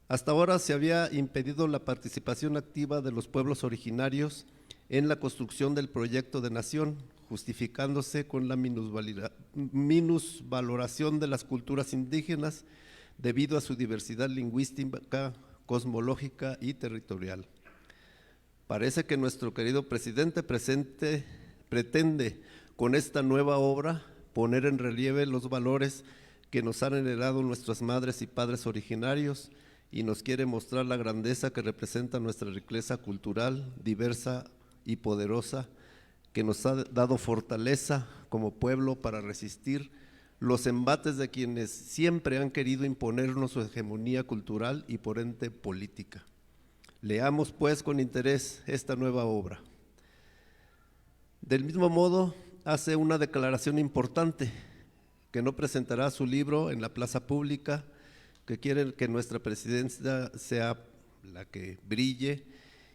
Hasta ahora se había impedido la participación activa de los pueblos originarios en la construcción del proyecto de nación, justificándose con la minusvaloración de las culturas indígenas debido a su diversidad lingüística, cosmológica y territorial. Parece que nuestro querido presidente pretende con esta nueva obra poner en relieve los valores que nos han heredado nuestras madres y padres originarios y nos quiere mostrar la grandeza que representa nuestra riqueza cultural, diversa y poderosa, que nos ha dado fortaleza como pueblo para resistir los embates de quienes siempre han querido imponernos su hegemonía cultural y por ende política. Leamos pues con interés esta nueva obra. Del mismo modo, hace una declaración importante, que no presentará su libro en la plaza pública, que quiere que nuestra presidencia sea la que brille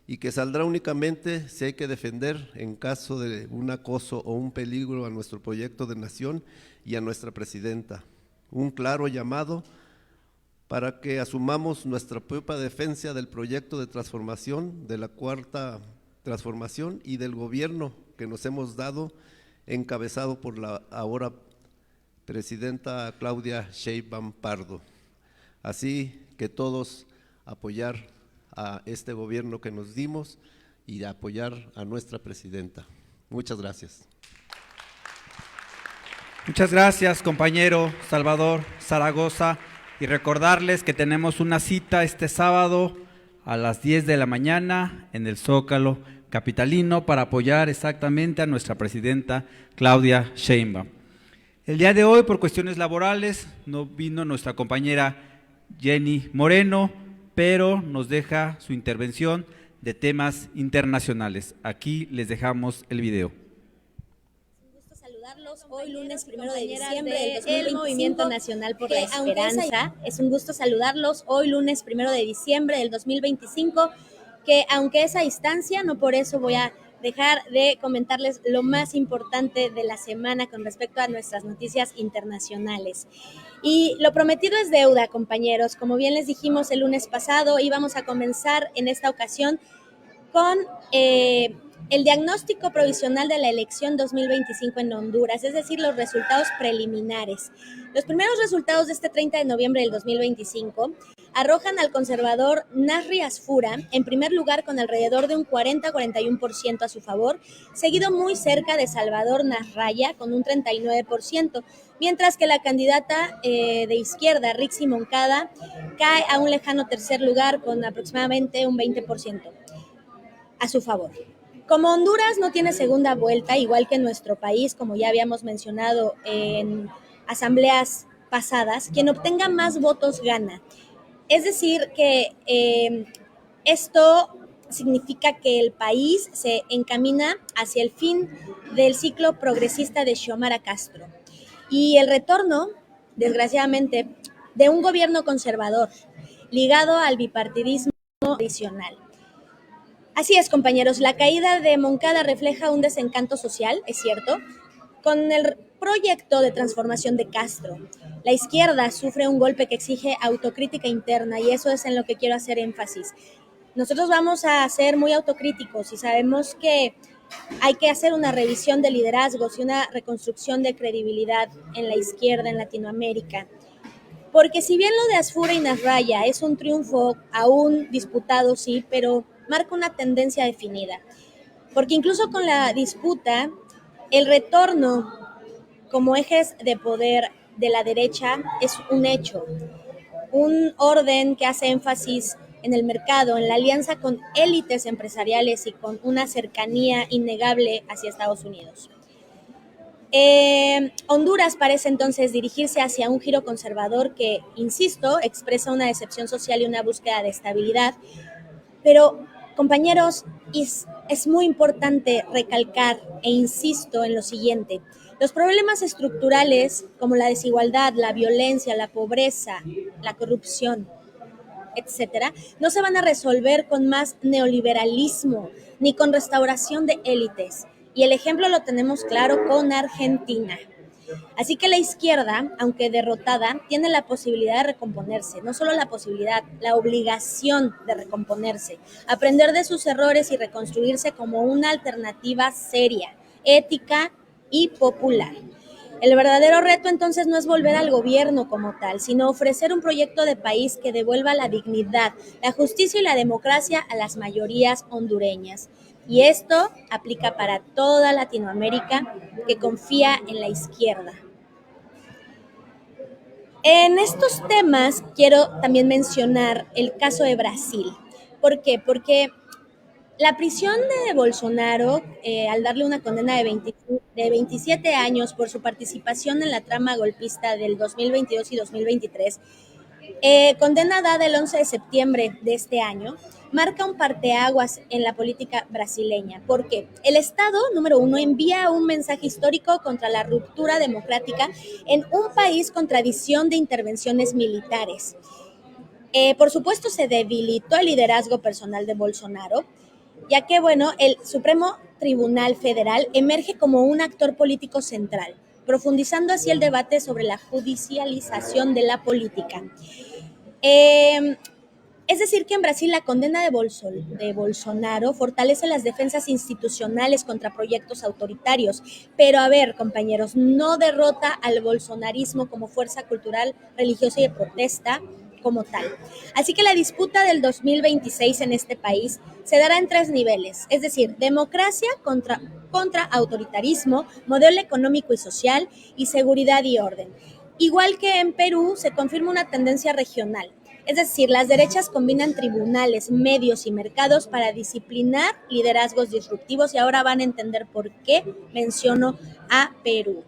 y que saldrá únicamente si hay que defender en caso de un acoso o un peligro a nuestro proyecto de nación y a nuestra presidenta. Un claro llamado para que asumamos nuestra propia defensa del proyecto de transformación, de la cuarta transformación y del gobierno que nos hemos dado, encabezado por la ahora presidenta Claudia Sheinbaum Pardo. Así que todos apoyar a este gobierno que nos dimos y apoyar a nuestra presidenta. Muchas gracias. Muchas gracias, compañero Salvador Zaragoza, y recordarles que tenemos una cita este sábado a las 10 de la mañana en el Zócalo capitalino para apoyar exactamente a nuestra presidenta Claudia Sheinbaum. El día de hoy, por cuestiones laborales, no vino nuestra compañera Jenny Moreno, pero nos deja su intervención de temas internacionales. Aquí les dejamos el video. Saludarlos hoy lunes 1 de diciembre del Movimiento Nacional por la Esperanza. Es un gusto saludarlos hoy lunes 1 de diciembre del 2025, que aunque es a distancia, no por eso voy a dejar de comentarles lo más importante de la semana con respecto a nuestras noticias internacionales. Y lo prometido es deuda, compañeros. Como bien les dijimos el lunes pasado, íbamos a comenzar en esta ocasión con el diagnóstico provisional de la elección 2025 en Honduras, es decir, los resultados preliminares. Los primeros resultados de este 30 de noviembre del 2025 arrojan al conservador Nasri Asfura en primer lugar con alrededor de un 40-41% a su favor, seguido muy cerca de Salvador Nasralla con un 39%, mientras que la candidata de izquierda, Rixi Moncada, cae a un lejano tercer lugar con aproximadamente un 20% a su favor. Como Honduras no tiene segunda vuelta, igual que nuestro país, como ya habíamos mencionado en asambleas pasadas, quien obtenga más votos gana. Es decir, que esto significa que el país se encamina hacia el fin del ciclo progresista de Xiomara Castro y el retorno, desgraciadamente, de un gobierno conservador ligado al bipartidismo tradicional. Así es, compañeros, la caída de Moncada refleja un desencanto social, es cierto, con el proyecto de transformación de Castro. La izquierda sufre un golpe que exige autocrítica interna y eso es en lo que quiero hacer énfasis. Nosotros vamos a ser muy autocríticos y sabemos que hay que hacer una revisión de liderazgos y una reconstrucción de credibilidad en la izquierda en Latinoamérica. Porque si bien lo de Asfura y Nasralla es un triunfo aún disputado, sí, pero marca una tendencia definida, porque incluso con la disputa, el retorno como ejes de poder de la derecha es un hecho, un orden que hace énfasis en el mercado, en la alianza con élites empresariales y con una cercanía innegable hacia Estados Unidos. Honduras parece entonces dirigirse hacia un giro conservador que, insisto, expresa una decepción social y una búsqueda de estabilidad. Pero, compañeros, es muy importante recalcar e insisto en lo siguiente. Los problemas estructurales como la desigualdad, la violencia, la pobreza, la corrupción, etcétera, no se van a resolver con más neoliberalismo ni con restauración de élites. Y el ejemplo lo tenemos claro con Argentina. Así que la izquierda, aunque derrotada, tiene la posibilidad de recomponerse, no solo la posibilidad, la obligación de recomponerse, aprender de sus errores y reconstruirse como una alternativa seria, ética y popular. El verdadero reto entonces no es volver al gobierno como tal, sino ofrecer un proyecto de país que devuelva la dignidad, la justicia y la democracia a las mayorías hondureñas. Y esto aplica para toda Latinoamérica que confía en la izquierda. En estos temas quiero también mencionar el caso de Brasil. ¿Por qué? Porque la prisión de Bolsonaro, al darle una condena de 27 años por su participación en la trama golpista del 2022 y 2023, condena dada el 11 de septiembre de este año, marca un parteaguas en la política brasileña, porque el Estado, número uno, envía un mensaje histórico contra la ruptura democrática en un país con tradición de intervenciones militares. Por supuesto, se debilitó el liderazgo personal de Bolsonaro, ya que, bueno, el Supremo Tribunal Federal emerge como un actor político central, profundizando así el debate sobre la judicialización de la política. Es decir, que en Brasil la condena de Bolsonaro fortalece las defensas institucionales contra proyectos autoritarios. Pero a ver, compañeros, no derrota al bolsonarismo como fuerza cultural, religiosa y de protesta como tal. Así que la disputa del 2026 en este país se dará en 3 niveles, es decir, democracia contra autoritarismo, modelo económico y social y seguridad y orden. Igual que en Perú, se confirma una tendencia regional. Es decir, las derechas combinan tribunales, medios y mercados para disciplinar liderazgos disruptivos y ahora van a entender por qué menciono a Perú.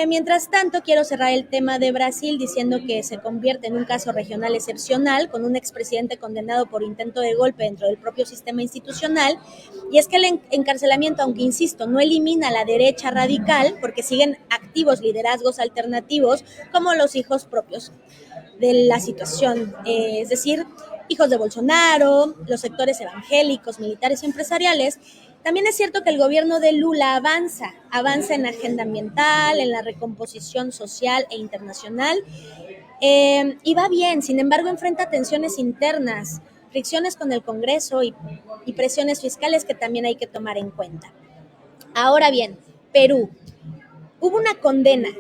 Mientras tanto, quiero cerrar el tema de Brasil diciendo que se convierte en un caso regional excepcional con un expresidente condenado por intento de golpe dentro del propio sistema institucional, y es que el encarcelamiento, aunque insisto, no elimina a la derecha radical porque siguen activos liderazgos alternativos como los hijos propios de la situación, es decir, hijos de Bolsonaro, los sectores evangélicos, militares y empresariales. También es cierto que el gobierno de Lula avanza en la agenda ambiental, en la recomposición social e internacional, y va bien. Sin embargo, enfrenta tensiones internas, fricciones con el Congreso y presiones fiscales que también hay que tomar en cuenta. Ahora bien, Perú. Hubo una condena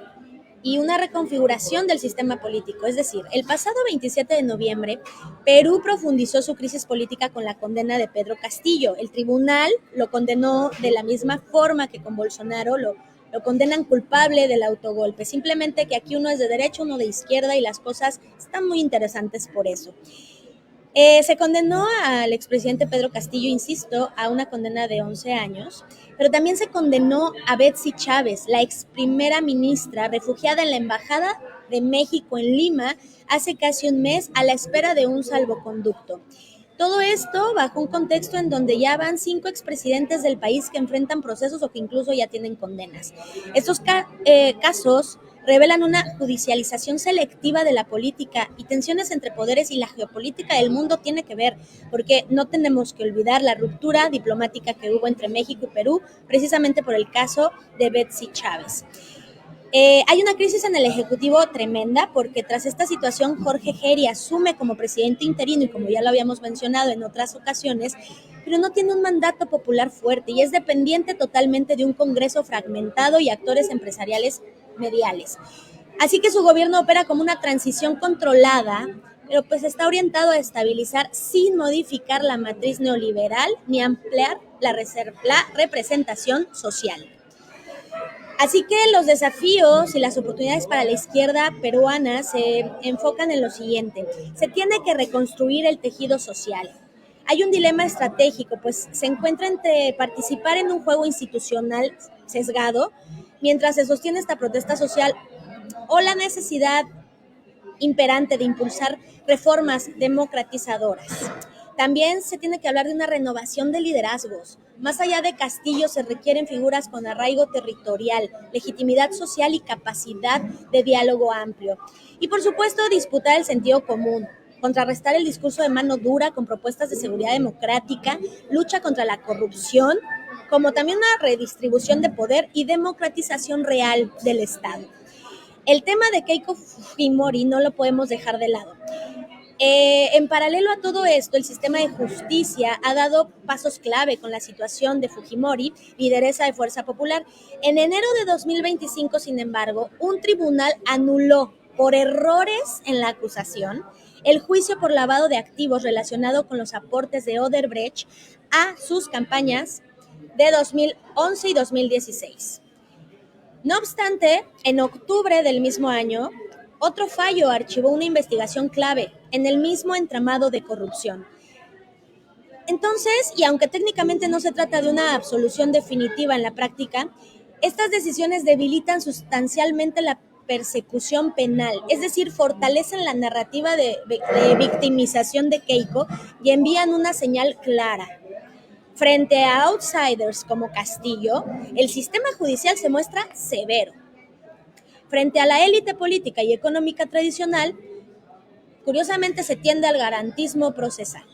y una reconfiguración del sistema político. Es decir, el pasado 27 de noviembre, Perú profundizó su crisis política con la condena de Pedro Castillo. El tribunal lo condenó de la misma forma que con Bolsonaro, lo condenan culpable del autogolpe. Simplemente que aquí uno es de derecha, uno de izquierda y las cosas están muy interesantes por eso. Se condenó al expresidente Pedro Castillo, insisto, a una condena de 11 años, pero también se condenó a Betsy Chávez, la ex primera ministra, refugiada en la Embajada de México en Lima hace casi un mes a la espera de un salvoconducto. Todo esto bajo un contexto en donde ya van 5 expresidentes del país que enfrentan procesos o que incluso ya tienen condenas. Estos casos revelan una judicialización selectiva de la política y tensiones entre poderes, y la geopolítica del mundo tiene que ver, porque no tenemos que olvidar la ruptura diplomática que hubo entre México y Perú, precisamente por el caso de Betsy Chávez. Hay una crisis en el Ejecutivo tremenda porque tras esta situación Jorge Geri asume como presidente interino y como ya lo habíamos mencionado en otras ocasiones, pero no tiene un mandato popular fuerte y es dependiente totalmente de un Congreso fragmentado y actores empresariales mediales. Así que su gobierno opera como una transición controlada pero pues está orientado a estabilizar sin modificar la matriz neoliberal ni ampliar la representación social. Así que los desafíos y las oportunidades para la izquierda peruana se enfocan en lo siguiente. Se tiene que reconstruir el tejido social. Hay un dilema estratégico, pues se encuentra entre participar en un juego institucional sesgado mientras se sostiene esta protesta social o la necesidad imperante de impulsar reformas democratizadoras. También se tiene que hablar de una renovación de liderazgos. Más allá de Castillo se requieren figuras con arraigo territorial, legitimidad social y capacidad de diálogo amplio. Y por supuesto disputar el sentido común, contrarrestar el discurso de mano dura con propuestas de seguridad democrática, lucha contra la corrupción, como también una redistribución de poder y democratización real del Estado. El tema de Keiko Fujimori no lo podemos dejar de lado. En paralelo a todo esto, el sistema de justicia ha dado pasos clave con la situación de Fujimori, lideresa de Fuerza Popular. En enero de 2025, sin embargo, un tribunal anuló por errores en la acusación el juicio por lavado de activos relacionado con los aportes de Odebrecht a sus campañas de 2011 y 2016. No obstante, en octubre del mismo año, otro fallo archivó una investigación clave en el mismo entramado de corrupción. Entonces, y aunque técnicamente no se trata de una absolución definitiva en la práctica, estas decisiones debilitan sustancialmente la persecución penal, es decir, fortalecen la narrativa de victimización de Keiko y envían una señal clara. Frente a outsiders como Castillo, el sistema judicial se muestra severo. Frente a la élite política y económica tradicional, curiosamente se tiende al garantismo procesal.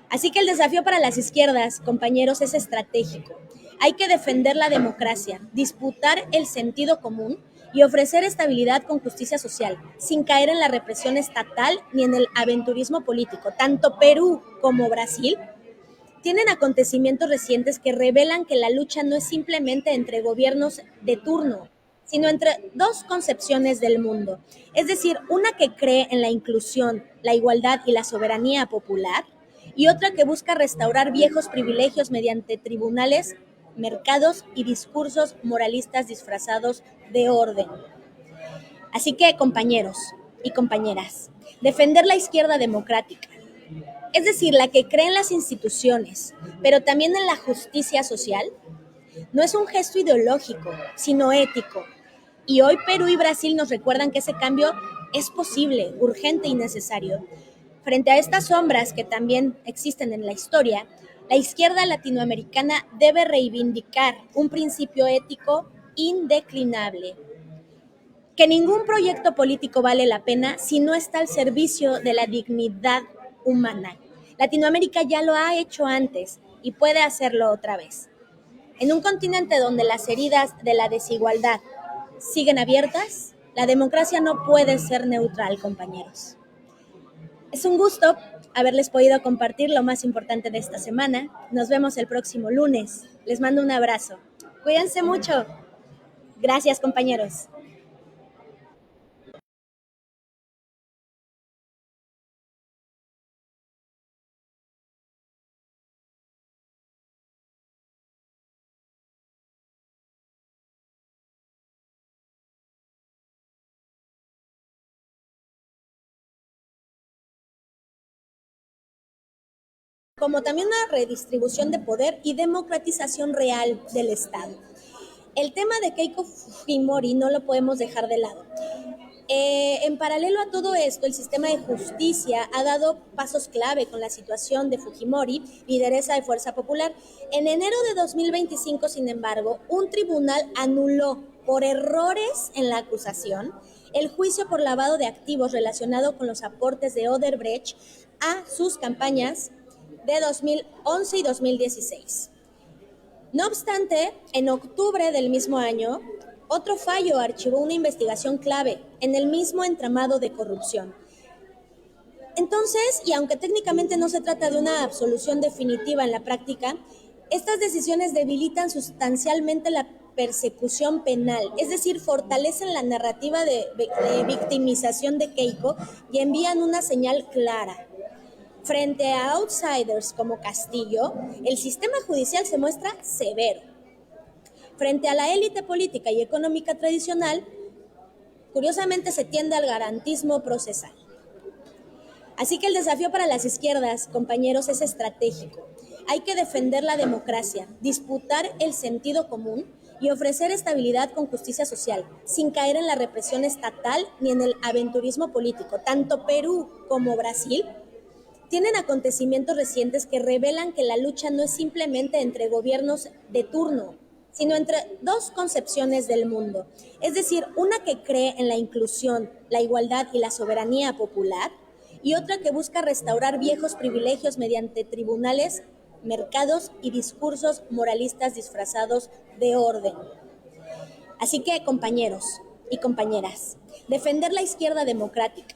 Así que el desafío para las izquierdas, compañeros, es estratégico. Hay que defender la democracia, disputar el sentido común y ofrecer estabilidad con justicia social, sin caer en la represión estatal ni en el aventurismo político. Tanto Perú como Brasil tienen acontecimientos recientes que revelan que la lucha no es simplemente entre gobiernos de turno, sino entre dos concepciones del mundo. Es decir, una que cree en la inclusión, la igualdad y la soberanía popular, y otra que busca restaurar viejos privilegios mediante tribunales, mercados y discursos moralistas disfrazados de orden. Así que, compañeros y compañeras, defender la izquierda democrática, es decir, la que cree en las instituciones, pero también en la justicia social, no es un gesto ideológico, sino ético. Y hoy Perú y Brasil nos recuerdan que ese cambio es posible, urgente y necesario. Frente a estas sombras que también existen en la historia, la izquierda latinoamericana debe reivindicar un principio ético indeclinable, que ningún proyecto político vale la pena si no está al servicio de la dignidad humana. Latinoamérica ya lo ha hecho antes y puede hacerlo otra vez. En un continente donde las heridas de la desigualdad siguen abiertas, la democracia no puede ser neutral, compañeros. Es un gusto haberles podido compartir lo más importante de esta semana. Nos vemos el próximo lunes. Les mando un abrazo. Cuídense mucho. Gracias, compañeros. Como también una redistribución de poder y democratización real del Estado. El tema de Keiko Fujimori no lo podemos dejar de lado. En paralelo a todo esto, el sistema de justicia ha dado pasos clave con la situación de Fujimori, lideresa de Fuerza Popular. En enero de 2025, sin embargo, un tribunal anuló por errores en la acusación el juicio por lavado de activos relacionado con los aportes de Odebrecht a sus campañas de 2011 y 2016. No obstante, en octubre del mismo año, otro fallo archivó una investigación clave en el mismo entramado de corrupción. Entonces, y aunque técnicamente no se trata de una absolución definitiva en la práctica, estas decisiones debilitan sustancialmente la persecución penal, es decir, fortalecen la narrativa de victimización de Keiko y envían una señal clara. Frente a outsiders como Castillo, el sistema judicial se muestra severo. Frente a la élite política y económica tradicional, curiosamente se tiende al garantismo procesal. Así que el desafío para las izquierdas, compañeros, es estratégico. Hay que defender la democracia, disputar el sentido común y ofrecer estabilidad con justicia social, sin caer en la represión estatal ni en el aventurismo político. Tanto Perú como Brasil tienen acontecimientos recientes que revelan que la lucha no es simplemente entre gobiernos de turno, sino entre dos concepciones del mundo. Es decir, una que cree en la inclusión, la igualdad y la soberanía popular, y otra que busca restaurar viejos privilegios mediante tribunales, mercados y discursos moralistas disfrazados de orden. Así que, compañeros y compañeras, defender la izquierda democrática,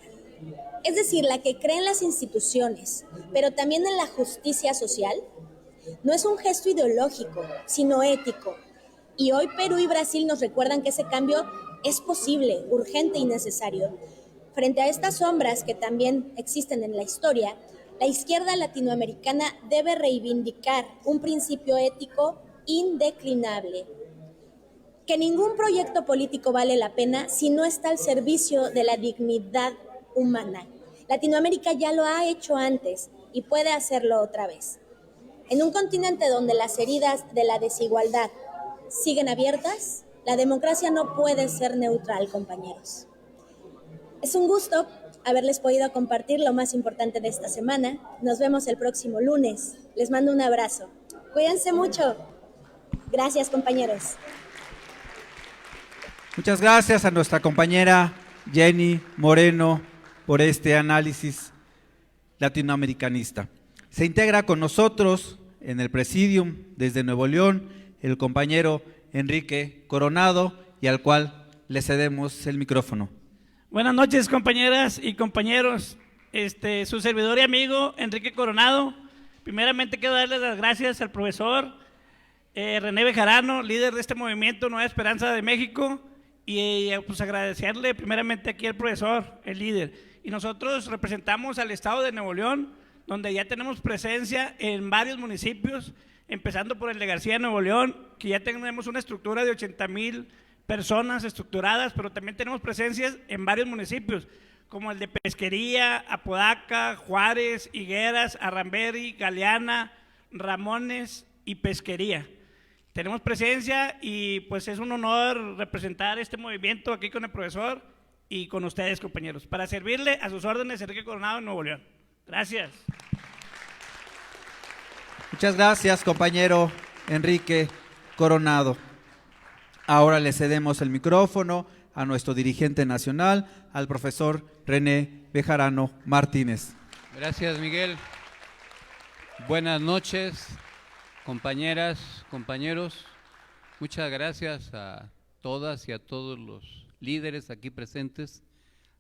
es decir, la que cree en las instituciones, pero también en la justicia social, no es un gesto ideológico, sino ético. Y hoy Perú y Brasil nos recuerdan que ese cambio es posible, urgente y necesario. Frente a estas sombras que también existen en la historia, la izquierda latinoamericana debe reivindicar un principio ético indeclinable: que ningún proyecto político vale la pena si no está al servicio de la dignidad humana. Latinoamérica ya lo ha hecho antes y puede hacerlo otra vez. En un continente donde las heridas de la desigualdad siguen abiertas, la democracia no puede ser neutral, compañeros. Es un gusto haberles podido compartir lo más importante de esta semana. Nos vemos el próximo lunes. Les mando un abrazo. Cuídense mucho. Gracias, compañeros. Muchas gracias a nuestra compañera Jenny Moreno por este análisis latinoamericanista. Se integra con nosotros en el Presidium desde Nuevo León el compañero Enrique Coronado, y al cual le cedemos el micrófono. Buenas noches, compañeras y compañeros. Su servidor y amigo Enrique Coronado. Primeramente quiero darles las gracias al profesor René Bejarano, líder de este movimiento Nueva Esperanza de México, y pues agradecerle primeramente aquí al profesor, el líder. Y nosotros representamos al estado de Nuevo León, donde ya tenemos presencia en varios municipios, empezando por el de García, Nuevo León, que ya tenemos una estructura de 80,000 personas estructuradas, pero también tenemos presencias en varios municipios, como el de Pesquería, Apodaca, Juárez, Higueras, Arramberi, Galeana, Ramones y Pesquería. Tenemos presencia y pues es un honor representar este movimiento aquí con el profesor y con ustedes, compañeros, para servirle a sus órdenes, Enrique Coronado, en Nuevo León. Gracias. Muchas gracias, compañero Enrique Coronado. Ahora le cedemos el micrófono a nuestro dirigente nacional, al profesor René Bejarano Martínez. Gracias, Miguel. Buenas noches, compañeras, compañeros. Muchas gracias a todas y a todos los líderes aquí presentes,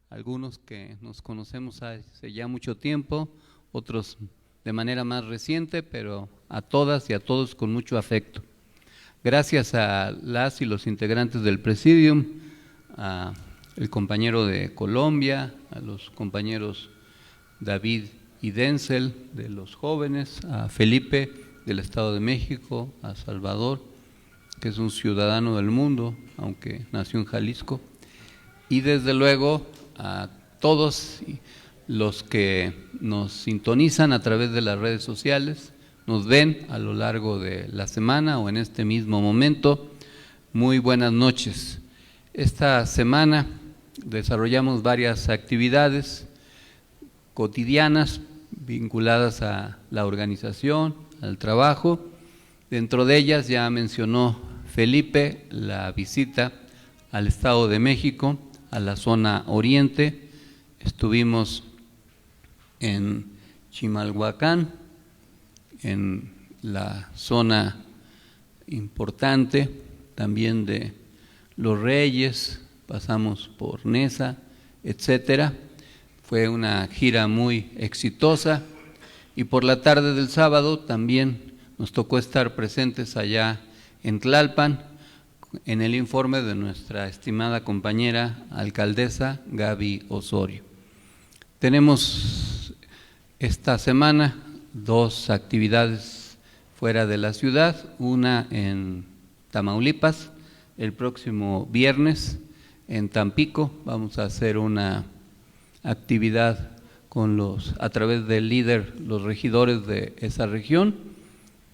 algunos que nos conocemos hace ya mucho tiempo, otros de manera más reciente, pero a todas y a todos con mucho afecto. Gracias a las y los integrantes del Presidium, a el compañero de Colombia, a los compañeros David y Denzel de los jóvenes, a Felipe del Estado de México, a Salvador, que es un ciudadano del mundo, aunque nació en Jalisco, y desde luego a todos los que nos sintonizan a través de las redes sociales, nos ven a lo largo de la semana o en este mismo momento. Muy buenas noches. Esta semana desarrollamos varias actividades cotidianas vinculadas a la organización, al trabajo. Dentro de ellas ya mencionó Felipe la visita al Estado de México, a la zona oriente. Estuvimos en Chimalhuacán, en la zona importante también de Los Reyes, pasamos por Nesa, etcétera. Fue una gira muy exitosa y por la tarde del sábado también nos tocó estar presentes allá en Tlalpan en el informe de nuestra estimada compañera alcaldesa Gaby Osorio. Tenemos esta semana 2 actividades fuera de la ciudad, una en Tamaulipas, el próximo viernes en Tampico vamos a hacer una actividad a través del líder, los regidores de esa región,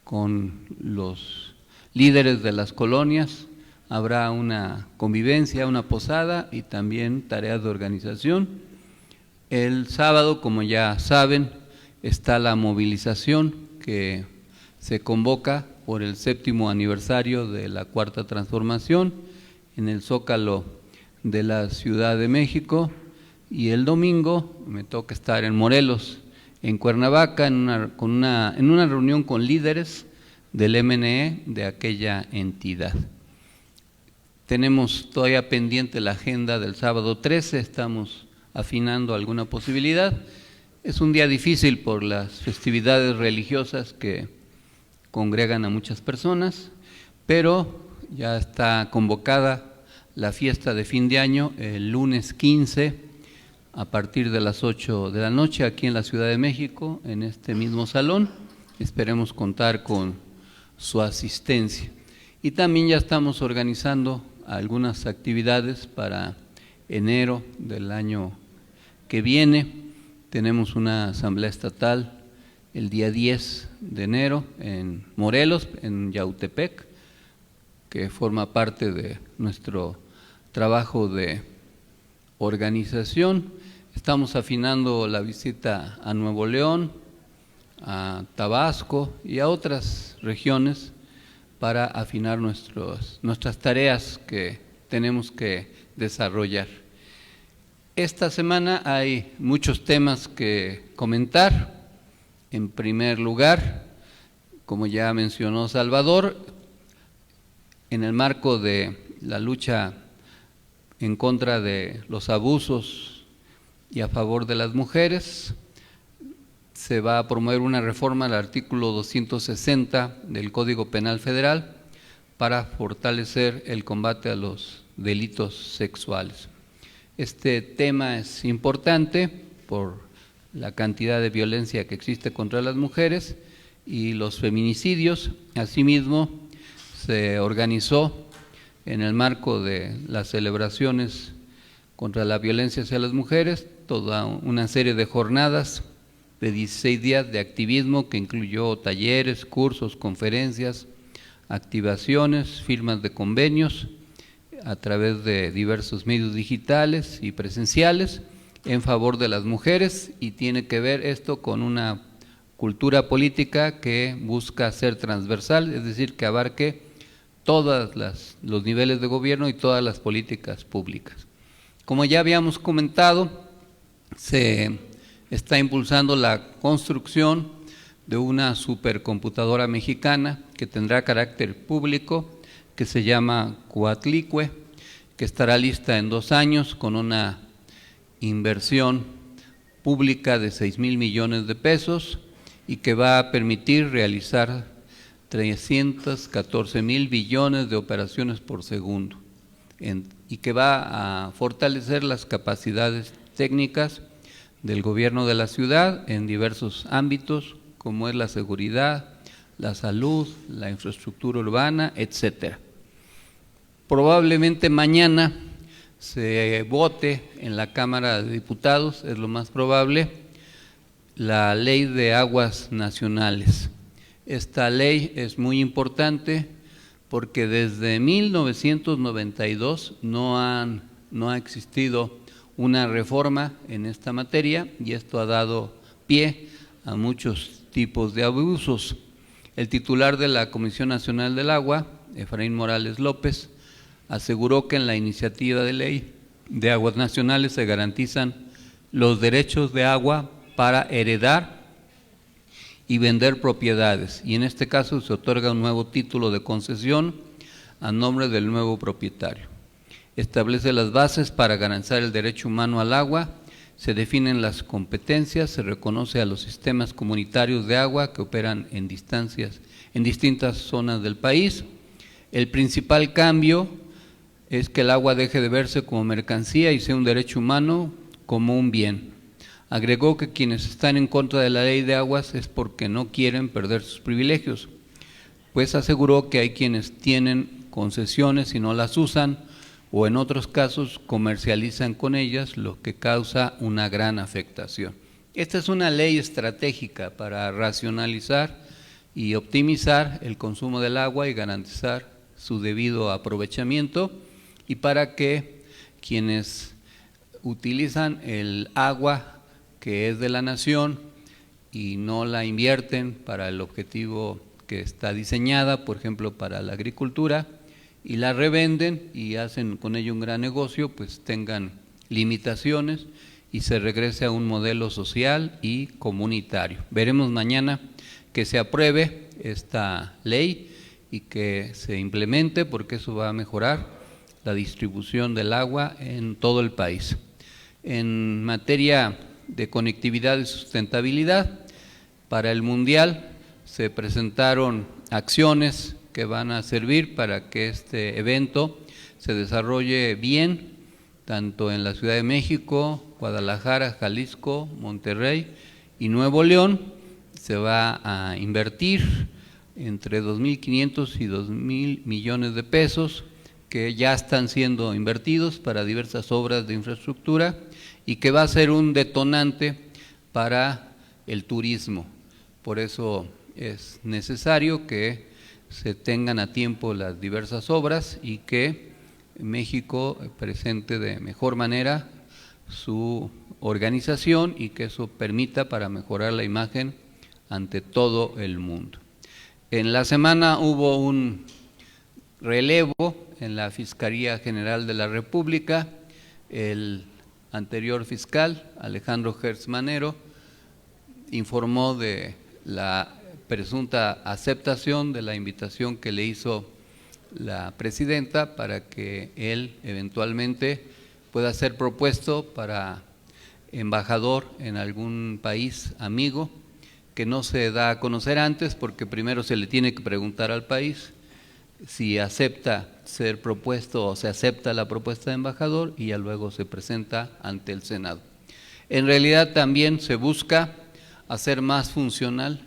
con los líderes de las colonias. Habrá una convivencia, una posada y también tareas de organización. El sábado, como ya saben, está la movilización que se convoca por el 7º aniversario de la Cuarta Transformación en el Zócalo de la Ciudad de México, y el domingo me toca estar en Morelos, en Cuernavaca, en una reunión con líderes del MNE de aquella entidad. Tenemos todavía pendiente la agenda del sábado 13, estamos afinando alguna posibilidad. Es un día difícil por las festividades religiosas que congregan a muchas personas, pero ya está convocada la fiesta de fin de año el lunes 15 a partir de las 8 de la noche aquí en la Ciudad de México, en este mismo salón. Esperemos contar con su asistencia. Y también ya estamos organizando algunas actividades para enero del año que viene. Tenemos una asamblea estatal el día 10 de enero en Morelos, en Yautepec, que forma parte de nuestro trabajo de organización. Estamos afinando la visita a Nuevo León, a Tabasco y a otras regiones para afinar nuestras tareas que tenemos que desarrollar. Esta semana hay muchos temas que comentar. En primer lugar, como ya mencionó Salvador, en el marco de la lucha en contra de los abusos y a favor de las mujeres, se va a promover una reforma al artículo 260 del Código Penal Federal para fortalecer el combate a los delitos sexuales. Este tema es importante por la cantidad de violencia que existe contra las mujeres y los feminicidios. Asimismo, se organizó en el marco de las celebraciones contra la violencia hacia las mujeres toda una serie de jornadas de 16 días de activismo que incluyó talleres, cursos, conferencias, activaciones, firmas de convenios a través de diversos medios digitales y presenciales en favor de las mujeres, y tiene que ver esto con una cultura política que busca ser transversal, es decir, que abarque todos los niveles de gobierno y todas las políticas públicas. Como ya habíamos comentado, se está impulsando la construcción de una supercomputadora mexicana que tendrá carácter público, que se llama Coatlicue, que estará lista en 2 años con una inversión pública de 6,000 millones de pesos y que va a permitir realizar 314,000 billones de operaciones por segundo, y que va a fortalecer las capacidades técnicas del gobierno de la ciudad en diversos ámbitos, como es la seguridad, la salud, la infraestructura urbana, etcétera. Probablemente mañana se vote en la Cámara de Diputados, es lo más probable, la Ley de Aguas Nacionales. Esta ley es muy importante porque desde 1992 no ha existido una reforma en esta materia, y esto ha dado pie a muchos tipos de abusos. El titular de la Comisión Nacional del Agua, Efraín Morales López, aseguró que en la iniciativa de ley de aguas nacionales se garantizan los derechos de agua para heredar y vender propiedades, y en este caso se otorga un nuevo título de concesión a nombre del nuevo propietario. Establece las bases para garantizar el derecho humano al agua, se definen las competencias, se reconoce a los sistemas comunitarios de agua que operan en distintas zonas del país, El principal cambio es que el agua deje de verse como mercancía y sea un derecho humano como un bien. Agregó que quienes están en contra de la ley de aguas es porque no quieren perder sus privilegios, pues aseguró que hay quienes tienen concesiones y no las usan, o en otros casos comercializan con ellas, lo que causa una gran afectación. Esta es una ley estratégica para racionalizar y optimizar el consumo del agua y garantizar su debido aprovechamiento, y para que quienes utilizan el agua que es de la nación y no la invierten para el objetivo que está diseñada, por ejemplo, para la agricultura, y la revenden y hacen con ello un gran negocio, pues tengan limitaciones y se regrese a un modelo social y comunitario. Veremos mañana que se apruebe esta ley y que se implemente, porque eso va a mejorar la distribución del agua en todo el país. En materia de conectividad y sustentabilidad, para el Mundial se presentaron acciones que van a servir para que este evento se desarrolle bien, tanto en la Ciudad de México, Guadalajara, Jalisco, Monterrey y Nuevo León. Se va a invertir entre 2.500 y 2.000 millones de pesos, que ya están siendo invertidos para diversas obras de infraestructura y que va a ser un detonante para el turismo. Por eso es necesario que se tengan a tiempo las diversas obras y que México presente de mejor manera su organización y que eso permita para mejorar la imagen ante todo el mundo. En la semana hubo un relevo en la Fiscalía General de la República. El anterior fiscal, Alejandro Gertz Manero, informó de la presunta aceptación de la invitación que le hizo la presidenta para que él eventualmente pueda ser propuesto para embajador en algún país amigo, que no se da a conocer antes porque primero se le tiene que preguntar al país si acepta ser propuesto o se acepta la propuesta de embajador, y ya luego se presenta ante el Senado. En realidad también se busca hacer más funcional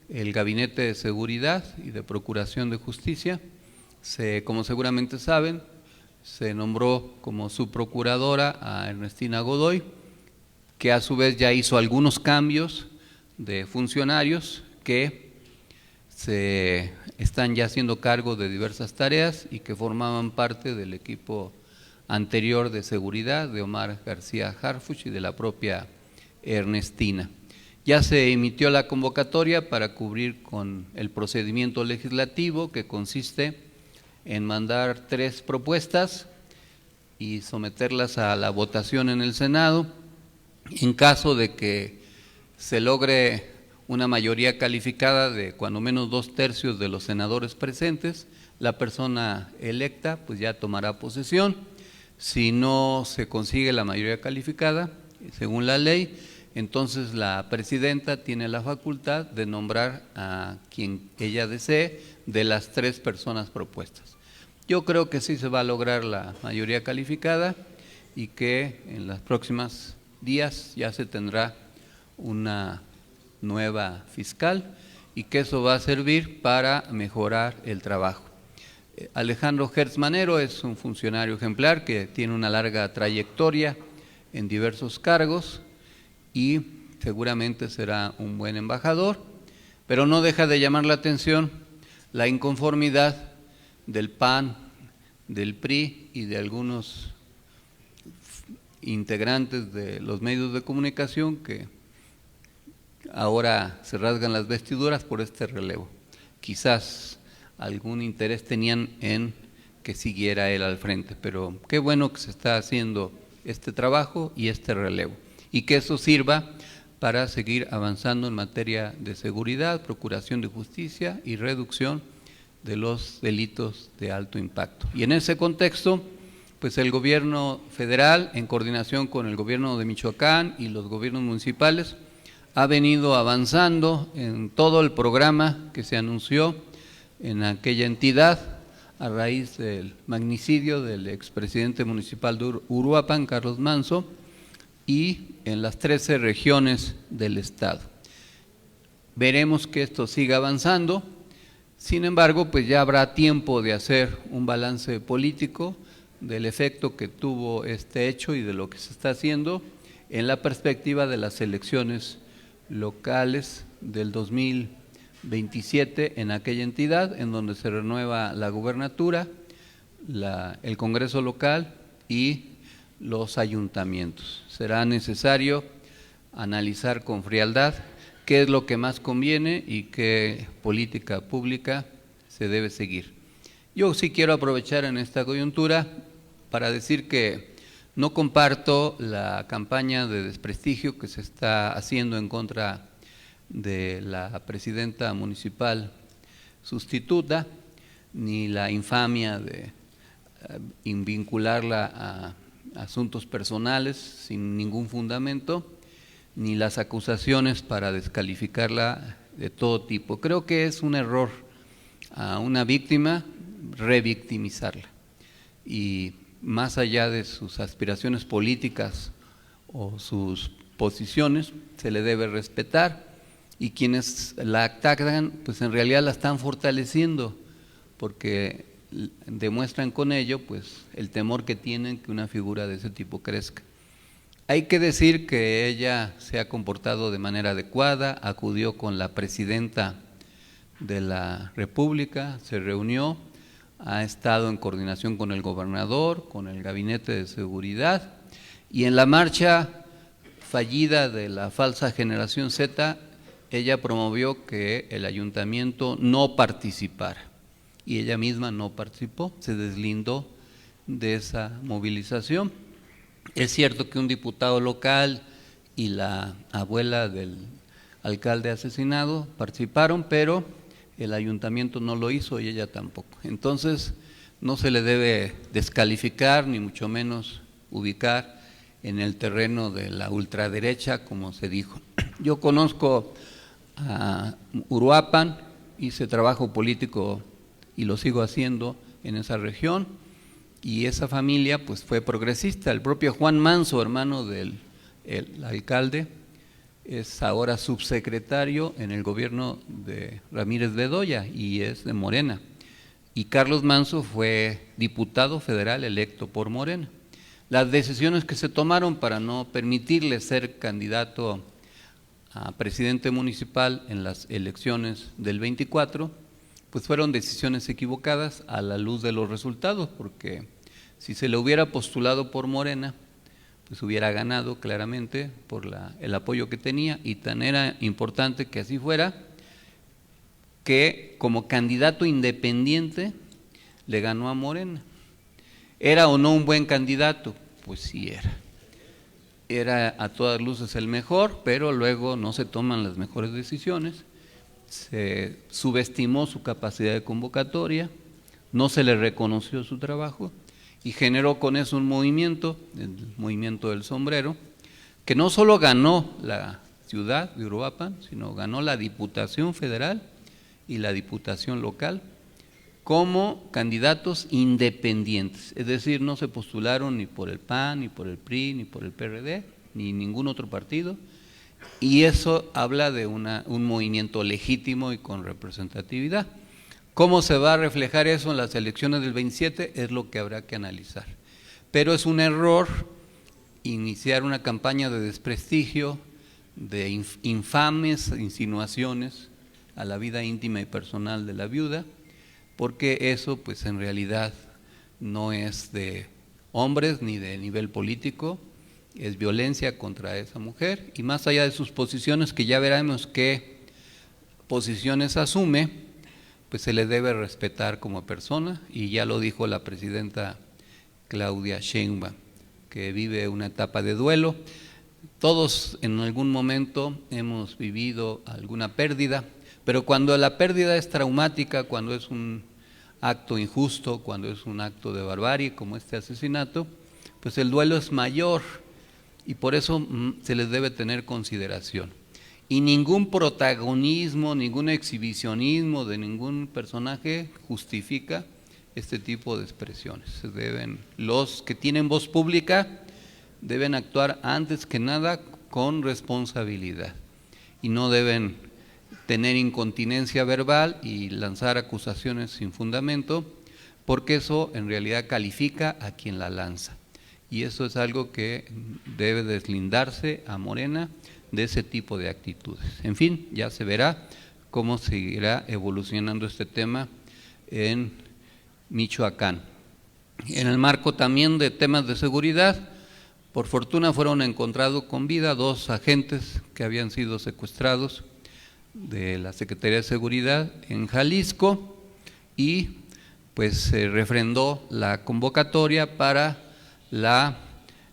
el Gabinete de Seguridad y de Procuración de Justicia. Como seguramente saben, se nombró como subprocuradora a Ernestina Godoy, que a su vez ya hizo algunos cambios de funcionarios que se están ya haciendo cargo de diversas tareas y que formaban parte del equipo anterior de seguridad de Omar García Harfuch y de la propia Ernestina. Ya se emitió la convocatoria para cubrir con el procedimiento legislativo, que consiste en mandar 3 propuestas y someterlas a la votación en el Senado. En caso de que se logre una mayoría calificada de cuando menos 2/3 de los senadores presentes, la persona electa pues ya tomará posesión. Si no se consigue la mayoría calificada, según la ley, entonces la presidenta tiene la facultad de nombrar a quien ella desee de las 3 personas propuestas. Yo creo que sí se va a lograr la mayoría calificada y que en los próximos días ya se tendrá una nueva fiscal y que eso va a servir para mejorar el trabajo. Alejandro Gertz Manero es un funcionario ejemplar que tiene una larga trayectoria en diversos cargos y seguramente será un buen embajador, pero no deja de llamar la atención la inconformidad del PAN, del PRI y de algunos integrantes de los medios de comunicación que ahora se rasgan las vestiduras por este relevo. Quizás algún interés tenían en que siguiera él al frente, pero qué bueno que se está haciendo este trabajo y este relevo, y que eso sirva para seguir avanzando en materia de seguridad, procuración de justicia y reducción de los delitos de alto impacto. Y en ese contexto, pues el gobierno federal, en coordinación con el gobierno de Michoacán y los gobiernos municipales, ha venido avanzando en todo el programa que se anunció en aquella entidad a raíz del magnicidio del expresidente municipal de Uruapan, Carlos Manso, y en las 13 regiones del estado. Veremos que esto siga avanzando. Sin embargo, pues ya habrá tiempo de hacer un balance político del efecto que tuvo este hecho y de lo que se está haciendo en la perspectiva de las elecciones locales del 2027 en aquella entidad, en donde se renueva la gubernatura, el Congreso local y los ayuntamientos. Será necesario analizar con frialdad qué es lo que más conviene y qué política pública se debe seguir. Yo sí quiero aprovechar en esta coyuntura para decir que no comparto la campaña de desprestigio que se está haciendo en contra de la presidenta municipal sustituta, ni la infamia de vincularla a asuntos personales sin ningún fundamento, ni las acusaciones para descalificarla de todo tipo. Creo que es un error a una víctima revictimizarla, y más allá de sus aspiraciones políticas o sus posiciones, se le debe respetar, y quienes la atacan, pues en realidad la están fortaleciendo, porque demuestran con ello pues el temor que tienen que una figura de ese tipo crezca. Hay que decir que ella se ha comportado de manera adecuada, acudió con la presidenta de la República, se reunió, ha estado en coordinación con el gobernador, con el gabinete de seguridad, y en la marcha fallida de la falsa generación Z, ella promovió que el ayuntamiento no participara, y ella misma no participó, se deslindó de esa movilización. Es cierto que un diputado local y la abuela del alcalde asesinado participaron, pero el ayuntamiento no lo hizo y ella tampoco. Entonces, no se le debe descalificar, ni mucho menos ubicar en el terreno de la ultraderecha, como se dijo. Yo conozco a Uruapan, hice trabajo político y lo sigo haciendo en esa región, y esa familia pues fue progresista. El propio Juan Manso, hermano del alcalde, es ahora subsecretario en el gobierno de Ramírez Bedoya y es de Morena. Y Carlos Manso fue diputado federal electo por Morena. Las decisiones que se tomaron para no permitirle ser candidato a presidente municipal en las elecciones del 24, pues fueron decisiones equivocadas a la luz de los resultados, porque si se le hubiera postulado por Morena, pues hubiera ganado claramente por el apoyo que tenía, y tan era importante que así fuera, que como candidato independiente le ganó a Morena. ¿Era o no un buen candidato? Pues sí era. Era a todas luces el mejor, pero luego no se toman las mejores decisiones. Se subestimó su capacidad de convocatoria, no se le reconoció su trabajo y generó con eso un movimiento, el movimiento del sombrero, que no solo ganó la ciudad de Uruapan, sino ganó la Diputación Federal y la Diputación Local como candidatos independientes, es decir, no se postularon ni por el PAN, ni por el PRI, ni por el PRD, ni ningún otro partido. Y eso habla de un movimiento legítimo y con representatividad. ¿Cómo se va a reflejar eso en las elecciones del 27? Es lo que habrá que analizar. Pero es un error iniciar una campaña de desprestigio, de infames insinuaciones a la vida íntima y personal de la viuda, porque eso pues en realidad no es de hombres ni de nivel político, es violencia contra esa mujer, y más allá de sus posiciones, que ya veremos qué posiciones asume, pues se le debe respetar como persona, y ya lo dijo la presidenta Claudia Sheinbaum, que vive una etapa de duelo. Todos en algún momento hemos vivido alguna pérdida, pero cuando la pérdida es traumática, cuando es un acto injusto, cuando es un acto de barbarie como este asesinato, pues el duelo es mayor, y por eso se les debe tener consideración. Y ningún protagonismo, ningún exhibicionismo de ningún personaje justifica este tipo de expresiones. Los que tienen voz pública deben actuar antes que nada con responsabilidad y no deben tener incontinencia verbal y lanzar acusaciones sin fundamento, porque eso en realidad califica a quien la lanza. Y eso es algo que debe deslindarse a Morena de ese tipo de actitudes. En fin, ya se verá cómo seguirá evolucionando este tema en Michoacán. En el marco también de temas de seguridad, por fortuna fueron encontrados con vida 2 agentes que habían sido secuestrados de la Secretaría de Seguridad en Jalisco, y pues se refrendó la convocatoria para la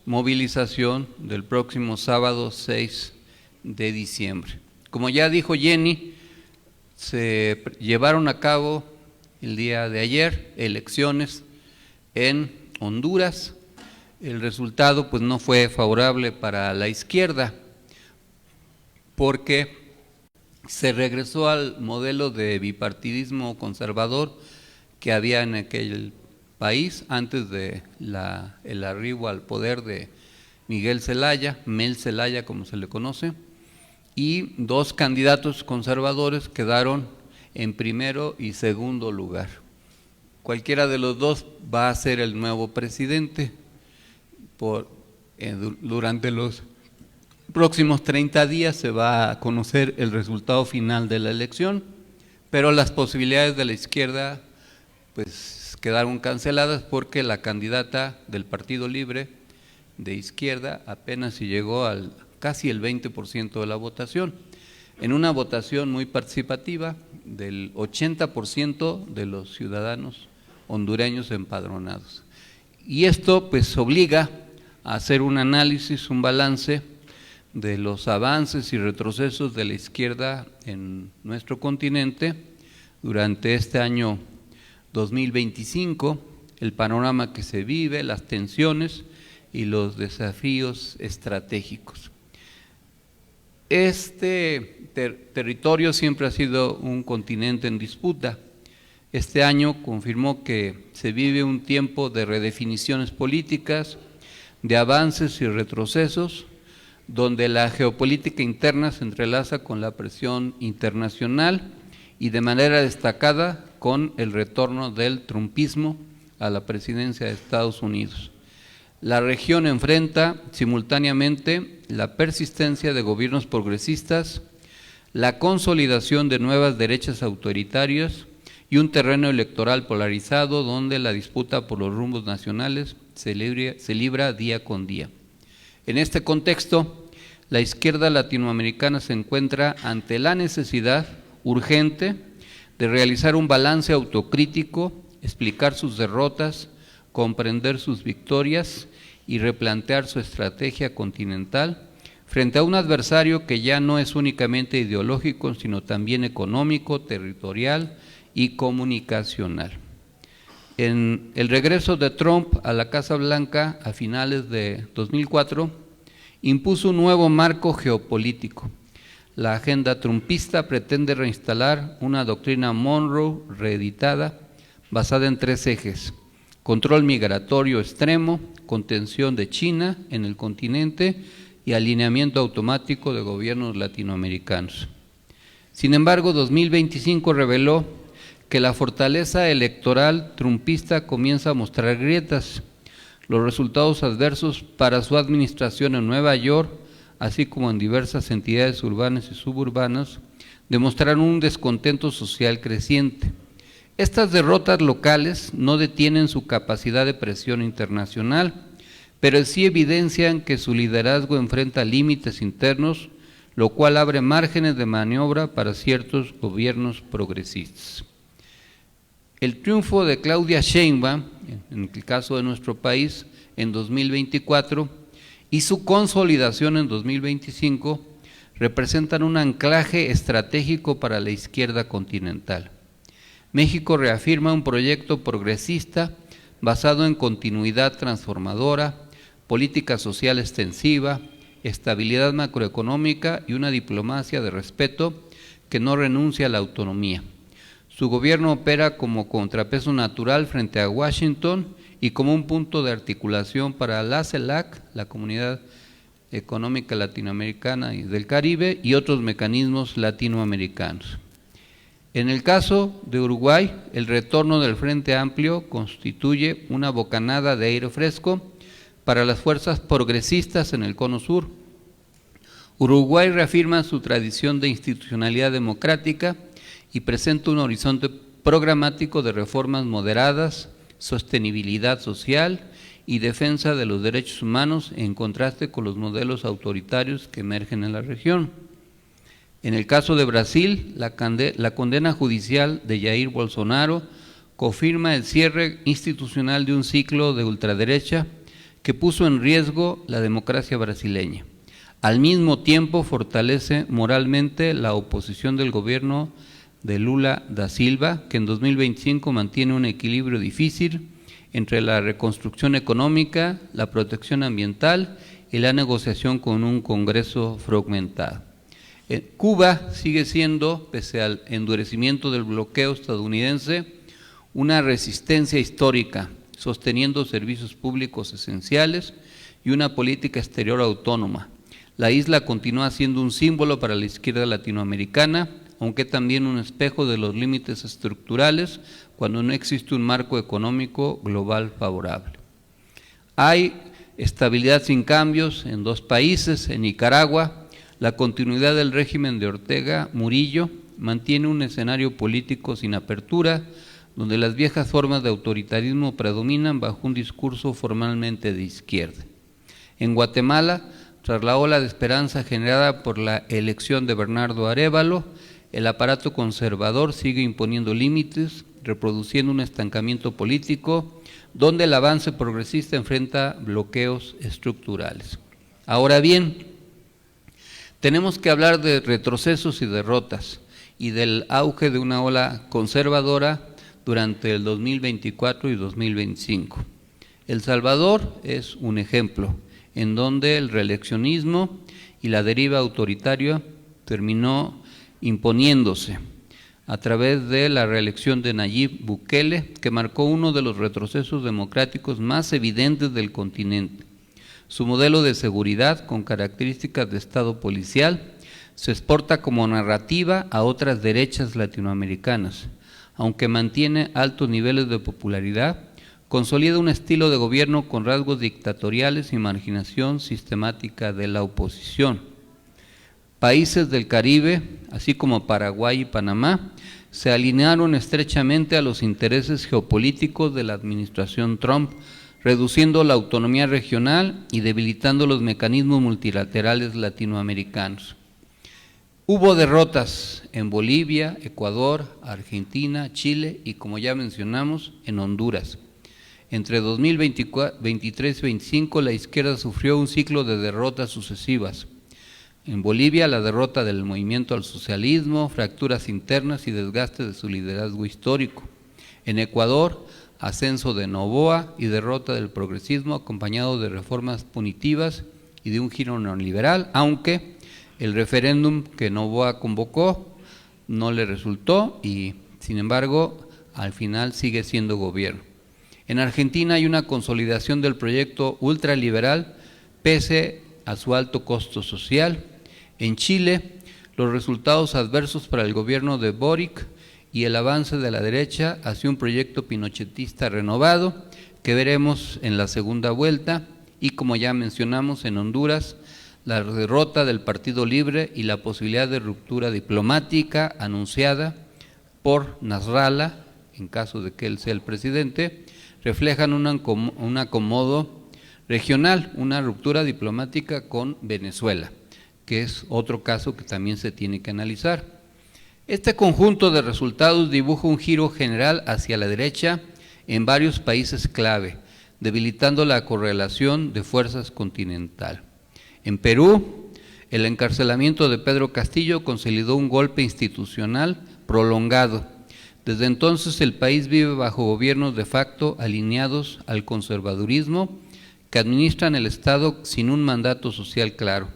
movilización del próximo sábado 6 de diciembre. Como ya dijo Jenny, se llevaron a cabo el día de ayer elecciones en Honduras. El resultado pues no fue favorable para la izquierda, porque se regresó al modelo de bipartidismo conservador que había en aquel país antes de el arribo al poder de Miguel Zelaya, Mel Zelaya como se le conoce, y 2 candidatos conservadores quedaron en primero y segundo lugar. Cualquiera de los 2 va a ser el nuevo presidente durante los próximos 30 días se va a conocer el resultado final de la elección, pero las posibilidades de la izquierda pues quedaron canceladas porque la candidata del Partido Libre de izquierda apenas si llegó al casi el 20% de la votación, en una votación muy participativa del 80% de los ciudadanos hondureños empadronados. Y esto pues obliga a hacer un análisis, un balance de los avances y retrocesos de la izquierda en nuestro continente durante este año 2025, el panorama que se vive, las tensiones y los desafíos estratégicos. Este territorio siempre ha sido un continente en disputa. Este año confirmó que se vive un tiempo de redefiniciones políticas, de avances y retrocesos, donde la geopolítica interna se entrelaza con la presión internacional y de manera destacada con el retorno del trumpismo a la presidencia de Estados Unidos. La región enfrenta simultáneamente la persistencia de gobiernos progresistas, la consolidación de nuevas derechas autoritarias y un terreno electoral polarizado donde la disputa por los rumbos nacionales se libra día con día. En este contexto, la izquierda latinoamericana se encuentra ante la necesidad urgente de realizar un balance autocrítico, explicar sus derrotas, comprender sus victorias y replantear su estrategia continental frente a un adversario que ya no es únicamente ideológico, sino también económico, territorial y comunicacional. En el regreso de Trump a la Casa Blanca a finales de 2004, impuso un nuevo marco geopolítico. La agenda trumpista pretende reinstalar una doctrina Monroe reeditada basada en 3 ejes: control migratorio extremo, contención de China en el continente y alineamiento automático de gobiernos latinoamericanos. Sin embargo, 2025 reveló que la fortaleza electoral trumpista comienza a mostrar grietas. Los resultados adversos para su administración en Nueva York, así como en diversas entidades urbanas y suburbanas, demostraron un descontento social creciente. Estas derrotas locales no detienen su capacidad de presión internacional, pero sí evidencian que su liderazgo enfrenta límites internos, lo cual abre márgenes de maniobra para ciertos gobiernos progresistas. El triunfo de Claudia Sheinbaum, en el caso de nuestro país, en 2024, y su consolidación en 2025, representan un anclaje estratégico para la izquierda continental. México reafirma un proyecto progresista basado en continuidad transformadora, política social extensiva, estabilidad macroeconómica y una diplomacia de respeto que no renuncia a la autonomía. Su gobierno opera como contrapeso natural frente a Washington y como un punto de articulación para la CELAC, la Comunidad Económica Latinoamericana y del Caribe, y otros mecanismos latinoamericanos. En el caso de Uruguay, el retorno del Frente Amplio constituye una bocanada de aire fresco para las fuerzas progresistas en el Cono Sur. Uruguay reafirma su tradición de institucionalidad democrática y presenta un horizonte programático de reformas moderadas, sostenibilidad social y defensa de los derechos humanos, en contraste con los modelos autoritarios que emergen en la región. En el caso de Brasil, la condena judicial de Jair Bolsonaro confirma el cierre institucional de un ciclo de ultraderecha que puso en riesgo la democracia brasileña. Al mismo tiempo, fortalece moralmente la oposición del gobierno de Lula da Silva, que en 2025 mantiene un equilibrio difícil entre la reconstrucción económica, la protección ambiental y la negociación con un Congreso fragmentado. Cuba sigue siendo, pese al endurecimiento del bloqueo estadounidense, una resistencia histórica, sosteniendo servicios públicos esenciales y una política exterior autónoma. La isla continúa siendo un símbolo para la izquierda latinoamericana, aunque también un espejo de los límites estructurales cuando no existe un marco económico global favorable. Hay estabilidad sin cambios en dos países. En Nicaragua, la continuidad del régimen de Ortega Murillo mantiene un escenario político sin apertura, donde las viejas formas de autoritarismo predominan bajo un discurso formalmente de izquierda. En Guatemala, tras la ola de esperanza generada por la elección de Bernardo Arévalo, el aparato conservador sigue imponiendo límites, reproduciendo un estancamiento político, donde el avance progresista enfrenta bloqueos estructurales. Ahora bien, tenemos que hablar de retrocesos y derrotas y del auge de una ola conservadora durante el 2024 y 2025. El Salvador es un ejemplo en donde el reeleccionismo y la deriva autoritaria terminó imponiéndose a través de la reelección de Nayib Bukele, que marcó uno de los retrocesos democráticos más evidentes del continente. Su modelo de seguridad, con características de Estado policial, se exporta como narrativa a otras derechas latinoamericanas. Aunque mantiene altos niveles de popularidad, consolida un estilo de gobierno con rasgos dictatoriales y marginación sistemática de la oposición. Países del Caribe, así como Paraguay y Panamá, se alinearon estrechamente a los intereses geopolíticos de la administración Trump, reduciendo la autonomía regional y debilitando los mecanismos multilaterales latinoamericanos. Hubo derrotas en Bolivia, Ecuador, Argentina, Chile y, como ya mencionamos, en Honduras. Entre 2023 y 2025 la izquierda sufrió un ciclo de derrotas sucesivas. En Bolivia, la derrota del movimiento al socialismo, fracturas internas y desgaste de su liderazgo histórico. En Ecuador, ascenso de Noboa y derrota del progresismo acompañado de reformas punitivas y de un giro neoliberal, aunque el referéndum que Noboa convocó no le resultó y, sin embargo, al final sigue siendo gobierno. En Argentina hay una consolidación del proyecto ultraliberal pese a su alto costo social. En Chile, los resultados adversos para el gobierno de Boric y el avance de la derecha hacia un proyecto pinochetista renovado que veremos en la segunda vuelta, y como ya mencionamos, en Honduras, la derrota del Partido Libre y la posibilidad de ruptura diplomática anunciada por Nasrallah, en caso de que él sea el presidente, reflejan un acomodo regional, una ruptura diplomática con Venezuela, que es otro caso que también se tiene que analizar. Este conjunto de resultados dibuja un giro general hacia la derecha en varios países clave, debilitando la correlación de fuerzas continental. En Perú, el encarcelamiento de Pedro Castillo consolidó un golpe institucional prolongado. Desde entonces el país vive bajo gobiernos de facto alineados al conservadurismo que administran el Estado sin un mandato social claro.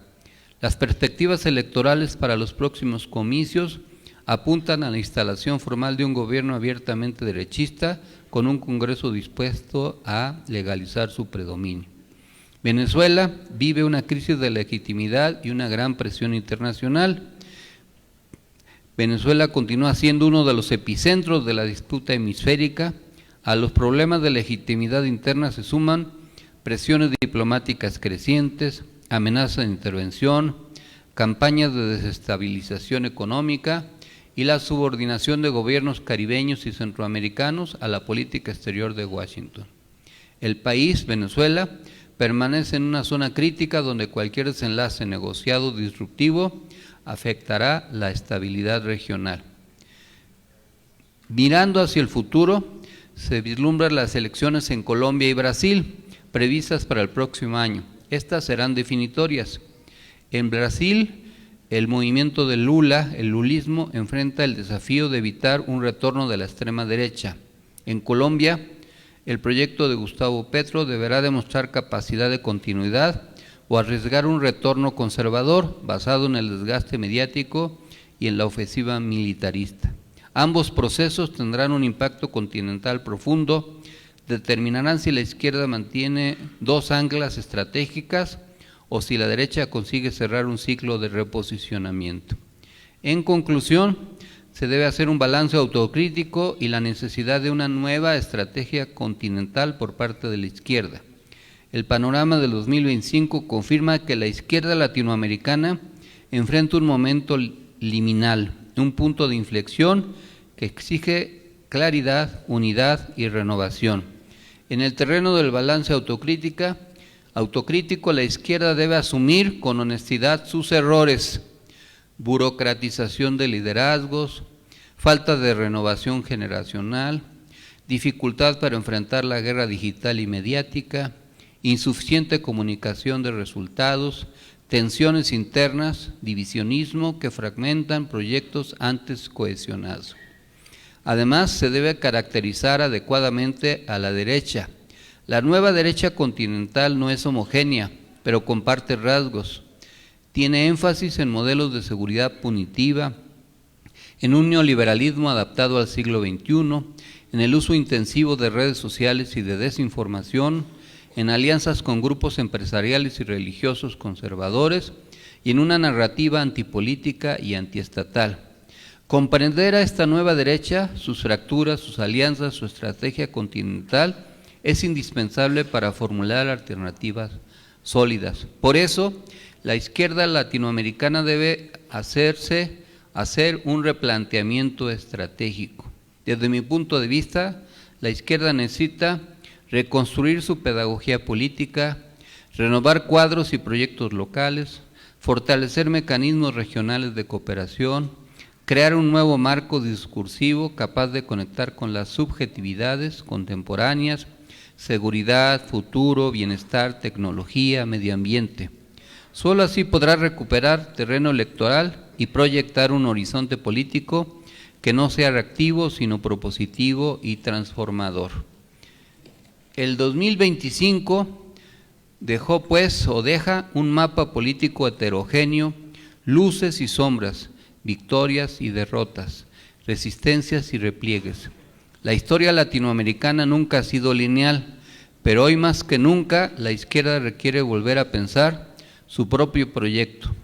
Las perspectivas electorales para los próximos comicios apuntan a la instalación formal de un gobierno abiertamente derechista con un Congreso dispuesto a legalizar su predominio. Venezuela vive una crisis de legitimidad y una gran presión internacional. Venezuela continúa siendo uno de los epicentros de la disputa hemisférica. A los problemas de legitimidad interna se suman presiones diplomáticas crecientes, amenazas de intervención, campañas de desestabilización económica y la subordinación de gobiernos caribeños y centroamericanos a la política exterior de Washington. El país, Venezuela, permanece en una zona crítica donde cualquier desenlace negociado disruptivo afectará la estabilidad regional. Mirando hacia el futuro, se vislumbran las elecciones en Colombia y Brasil, previstas para el próximo año. Estas serán definitorias. En Brasil, el movimiento de Lula, el lulismo, enfrenta el desafío de evitar un retorno de la extrema derecha. En Colombia, el proyecto de Gustavo Petro deberá demostrar capacidad de continuidad o arriesgar un retorno conservador basado en el desgaste mediático y en la ofensiva militarista. Ambos procesos tendrán un impacto continental profundo, determinarán si la izquierda mantiene dos anclas estratégicas o si la derecha consigue cerrar un ciclo de reposicionamiento. En conclusión, se debe hacer un balance autocrítico y la necesidad de una nueva estrategia continental por parte de la izquierda. El panorama del 2025 confirma que la izquierda latinoamericana enfrenta un momento liminal, un punto de inflexión que exige claridad, unidad y renovación. En el terreno del balance autocrítico, la izquierda debe asumir con honestidad sus errores: burocratización de liderazgos, falta de renovación generacional, dificultad para enfrentar la guerra digital y mediática, insuficiente comunicación de resultados, tensiones internas, divisionismo que fragmentan proyectos antes cohesionados. Además, se debe caracterizar adecuadamente a la derecha. La nueva derecha continental no es homogénea, pero comparte rasgos. Tiene énfasis en modelos de seguridad punitiva, en un neoliberalismo adaptado al siglo XXI, en el uso intensivo de redes sociales y de desinformación, en alianzas con grupos empresariales y religiosos conservadores y en una narrativa antipolítica y antiestatal. Comprender a esta nueva derecha, sus fracturas, sus alianzas, su estrategia continental es indispensable para formular alternativas sólidas. Por eso, la izquierda latinoamericana debe hacer un replanteamiento estratégico. Desde mi punto de vista, la izquierda necesita reconstruir su pedagogía política, renovar cuadros y proyectos locales, fortalecer mecanismos regionales de cooperación, crear un nuevo marco discursivo capaz de conectar con las subjetividades contemporáneas, seguridad, futuro, bienestar, tecnología, medio ambiente. Solo así podrá recuperar terreno electoral y proyectar un horizonte político que no sea reactivo, sino propositivo y transformador. El 2025 deja un mapa político heterogéneo, luces y sombras, victorias y derrotas, resistencias y repliegues. La historia latinoamericana nunca ha sido lineal, pero hoy más que nunca la izquierda requiere volver a pensar su propio proyecto,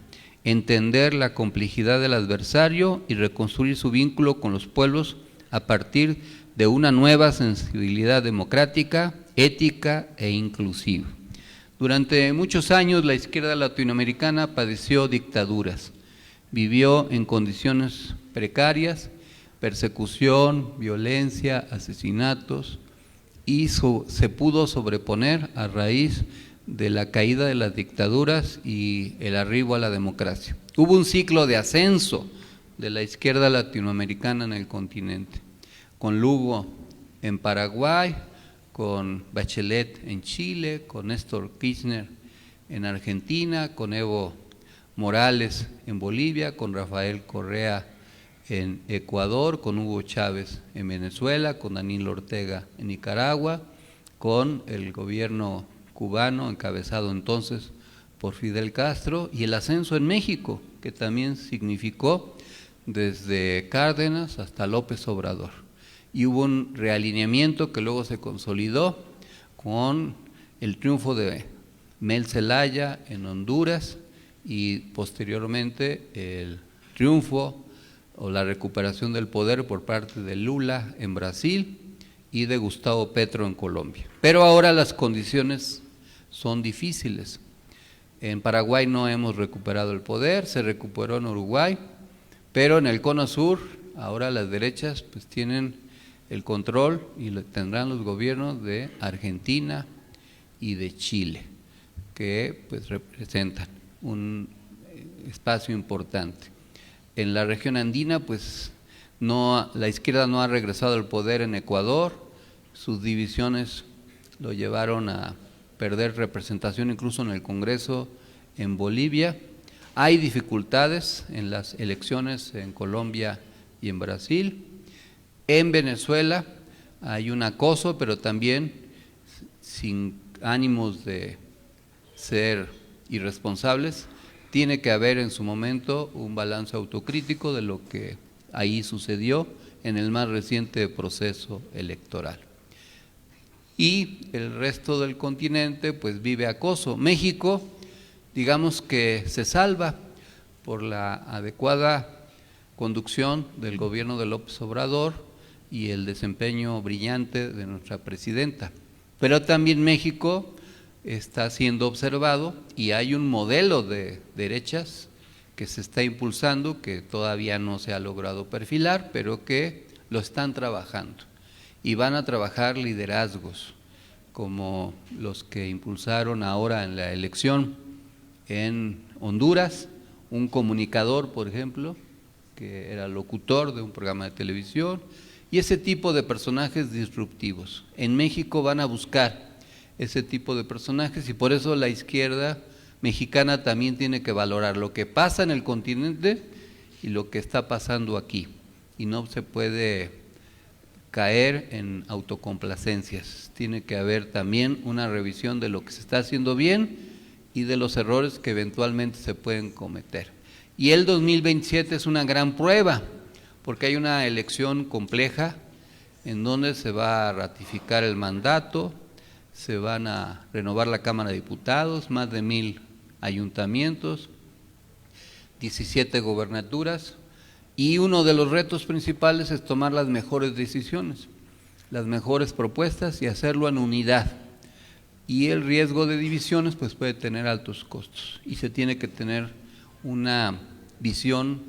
entender la complejidad del adversario y reconstruir su vínculo con los pueblos a partir de una nueva sensibilidad democrática, ética e inclusiva. Durante muchos años la izquierda latinoamericana padeció dictaduras, vivió en condiciones precarias, persecución, violencia, asesinatos, y se pudo sobreponer a raíz de la caída de las dictaduras y el arribo a la democracia. Hubo un ciclo de ascenso de la izquierda latinoamericana en el continente, con Lugo en Paraguay, con Bachelet en Chile, con Néstor Kirchner en Argentina, con Evo Morales en Bolivia, con Rafael Correa en Ecuador, con Hugo Chávez en Venezuela, con Daniel Ortega en Nicaragua, con el gobierno cubano encabezado entonces por Fidel Castro, y el ascenso en México, que también significó desde Cárdenas hasta López Obrador. Y hubo un realineamiento que luego se consolidó con el triunfo de Mel Zelaya en Honduras y posteriormente el triunfo o la recuperación del poder por parte de Lula en Brasil y de Gustavo Petro en Colombia. Pero ahora las condiciones son difíciles. En Paraguay no hemos recuperado el poder, se recuperó en Uruguay, pero en el Cono Sur ahora las derechas pues tienen el control y lo tendrán los gobiernos de Argentina y de Chile, que pues representan un espacio importante. En la región andina pues la izquierda no ha regresado al poder en Ecuador, sus divisiones lo llevaron a perder representación incluso en el Congreso en Bolivia. Hay dificultades en las elecciones en Colombia y en Brasil. En Venezuela hay un acoso, pero también sin ánimos de ser irresponsables, tiene que haber en su momento un balance autocrítico de lo que ahí sucedió en el más reciente proceso electoral. Y el resto del continente pues vive acoso. México, digamos que se salva por la adecuada conducción del gobierno de López Obrador y el desempeño brillante de nuestra presidenta. Pero también México está siendo observado y hay un modelo de derechas que se está impulsando, que todavía no se ha logrado perfilar, pero que lo están trabajando. Y van a trabajar liderazgos como los que impulsaron ahora en la elección en Honduras, un comunicador, por ejemplo, que era locutor de un programa de televisión, y ese tipo de personajes disruptivos. En México van a buscar ese tipo de personajes y por eso la izquierda mexicana también tiene que valorar lo que pasa en el continente y lo que está pasando aquí. Y no se puede caer en autocomplacencias. Tiene que haber también una revisión de lo que se está haciendo bien y de los errores que eventualmente se pueden cometer. Y el 2027 es una gran prueba, porque hay una elección compleja en donde se va a ratificar el mandato, se van a renovar la Cámara de Diputados, más de 1000 ayuntamientos, 17 gobernaturas, y uno de los retos principales es tomar las mejores decisiones, las mejores propuestas y hacerlo en unidad. Y el riesgo de divisiones pues puede tener altos costos y se tiene que tener una visión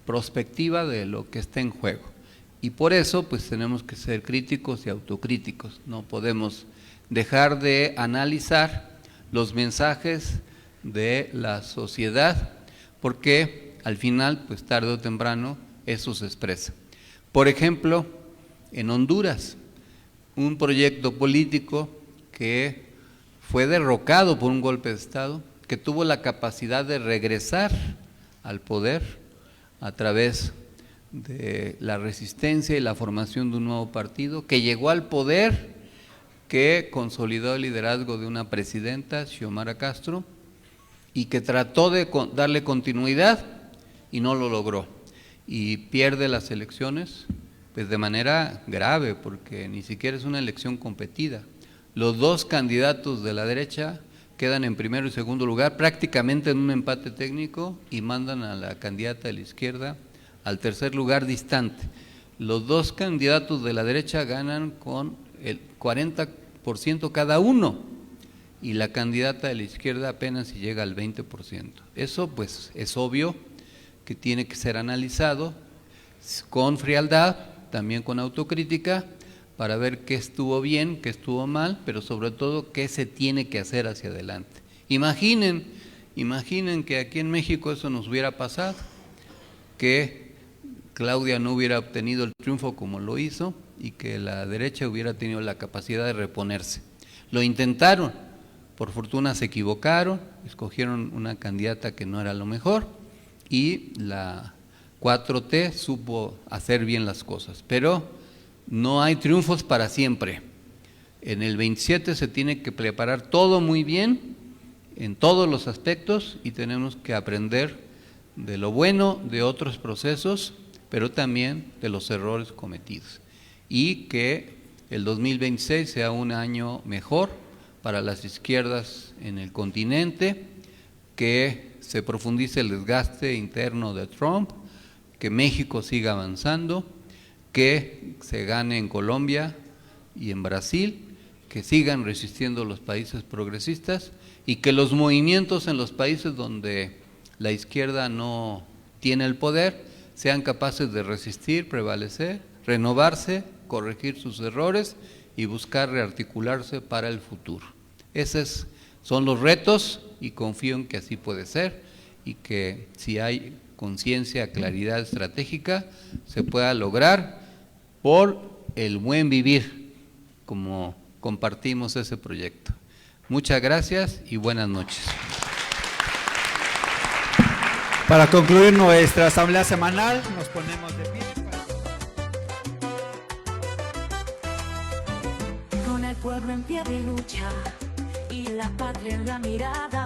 prospectiva de lo que está en juego. Y por eso pues tenemos que ser críticos y autocríticos, no podemos dejar de analizar los mensajes de la sociedad, porque al final, pues tarde o temprano, eso se expresa. Por ejemplo, en Honduras, un proyecto político que fue derrocado por un golpe de Estado, que tuvo la capacidad de regresar al poder a través de la resistencia y la formación de un nuevo partido, que llegó al poder, que consolidó el liderazgo de una presidenta, Xiomara Castro, y que trató de darle continuidad y no lo logró. Y pierde las elecciones pues de manera grave, porque ni siquiera es una elección competida. Los dos candidatos de la derecha quedan en primero y segundo lugar, prácticamente en un empate técnico, y mandan a la candidata de la izquierda al tercer lugar distante. Los dos candidatos de la derecha ganan con el 40% cada uno, y la candidata de la izquierda apenas si llega al 20%. Eso pues es obvio que tiene que ser analizado con frialdad, también con autocrítica, para ver qué estuvo bien, qué estuvo mal, pero sobre todo qué se tiene que hacer hacia adelante. Imaginen que aquí en México eso nos hubiera pasado, que Claudia no hubiera obtenido el triunfo como lo hizo y que la derecha hubiera tenido la capacidad de reponerse. Lo intentaron, por fortuna se equivocaron, escogieron una candidata que no era lo mejor y la 4T supo hacer bien las cosas, pero no hay triunfos para siempre. En el 27 se tiene que preparar todo muy bien, en todos los aspectos, y tenemos que aprender de lo bueno de otros procesos, pero también de los errores cometidos. Y que el 2026 sea un año mejor para las izquierdas en el continente, que se profundice el desgaste interno de Trump, que México siga avanzando, que se gane en Colombia y en Brasil, que sigan resistiendo los países progresistas y que los movimientos en los países donde la izquierda no tiene el poder sean capaces de resistir, prevalecer, renovarse, corregir sus errores y buscar rearticularse para el futuro. Esos son los retos y confío en que así puede ser y que si hay conciencia, claridad estratégica, se pueda lograr por el buen vivir, como compartimos ese proyecto. Muchas gracias y buenas noches. Para concluir nuestra asamblea semanal, nos ponemos de pie. Con el pueblo en pie de lucha y la patria en la mirada,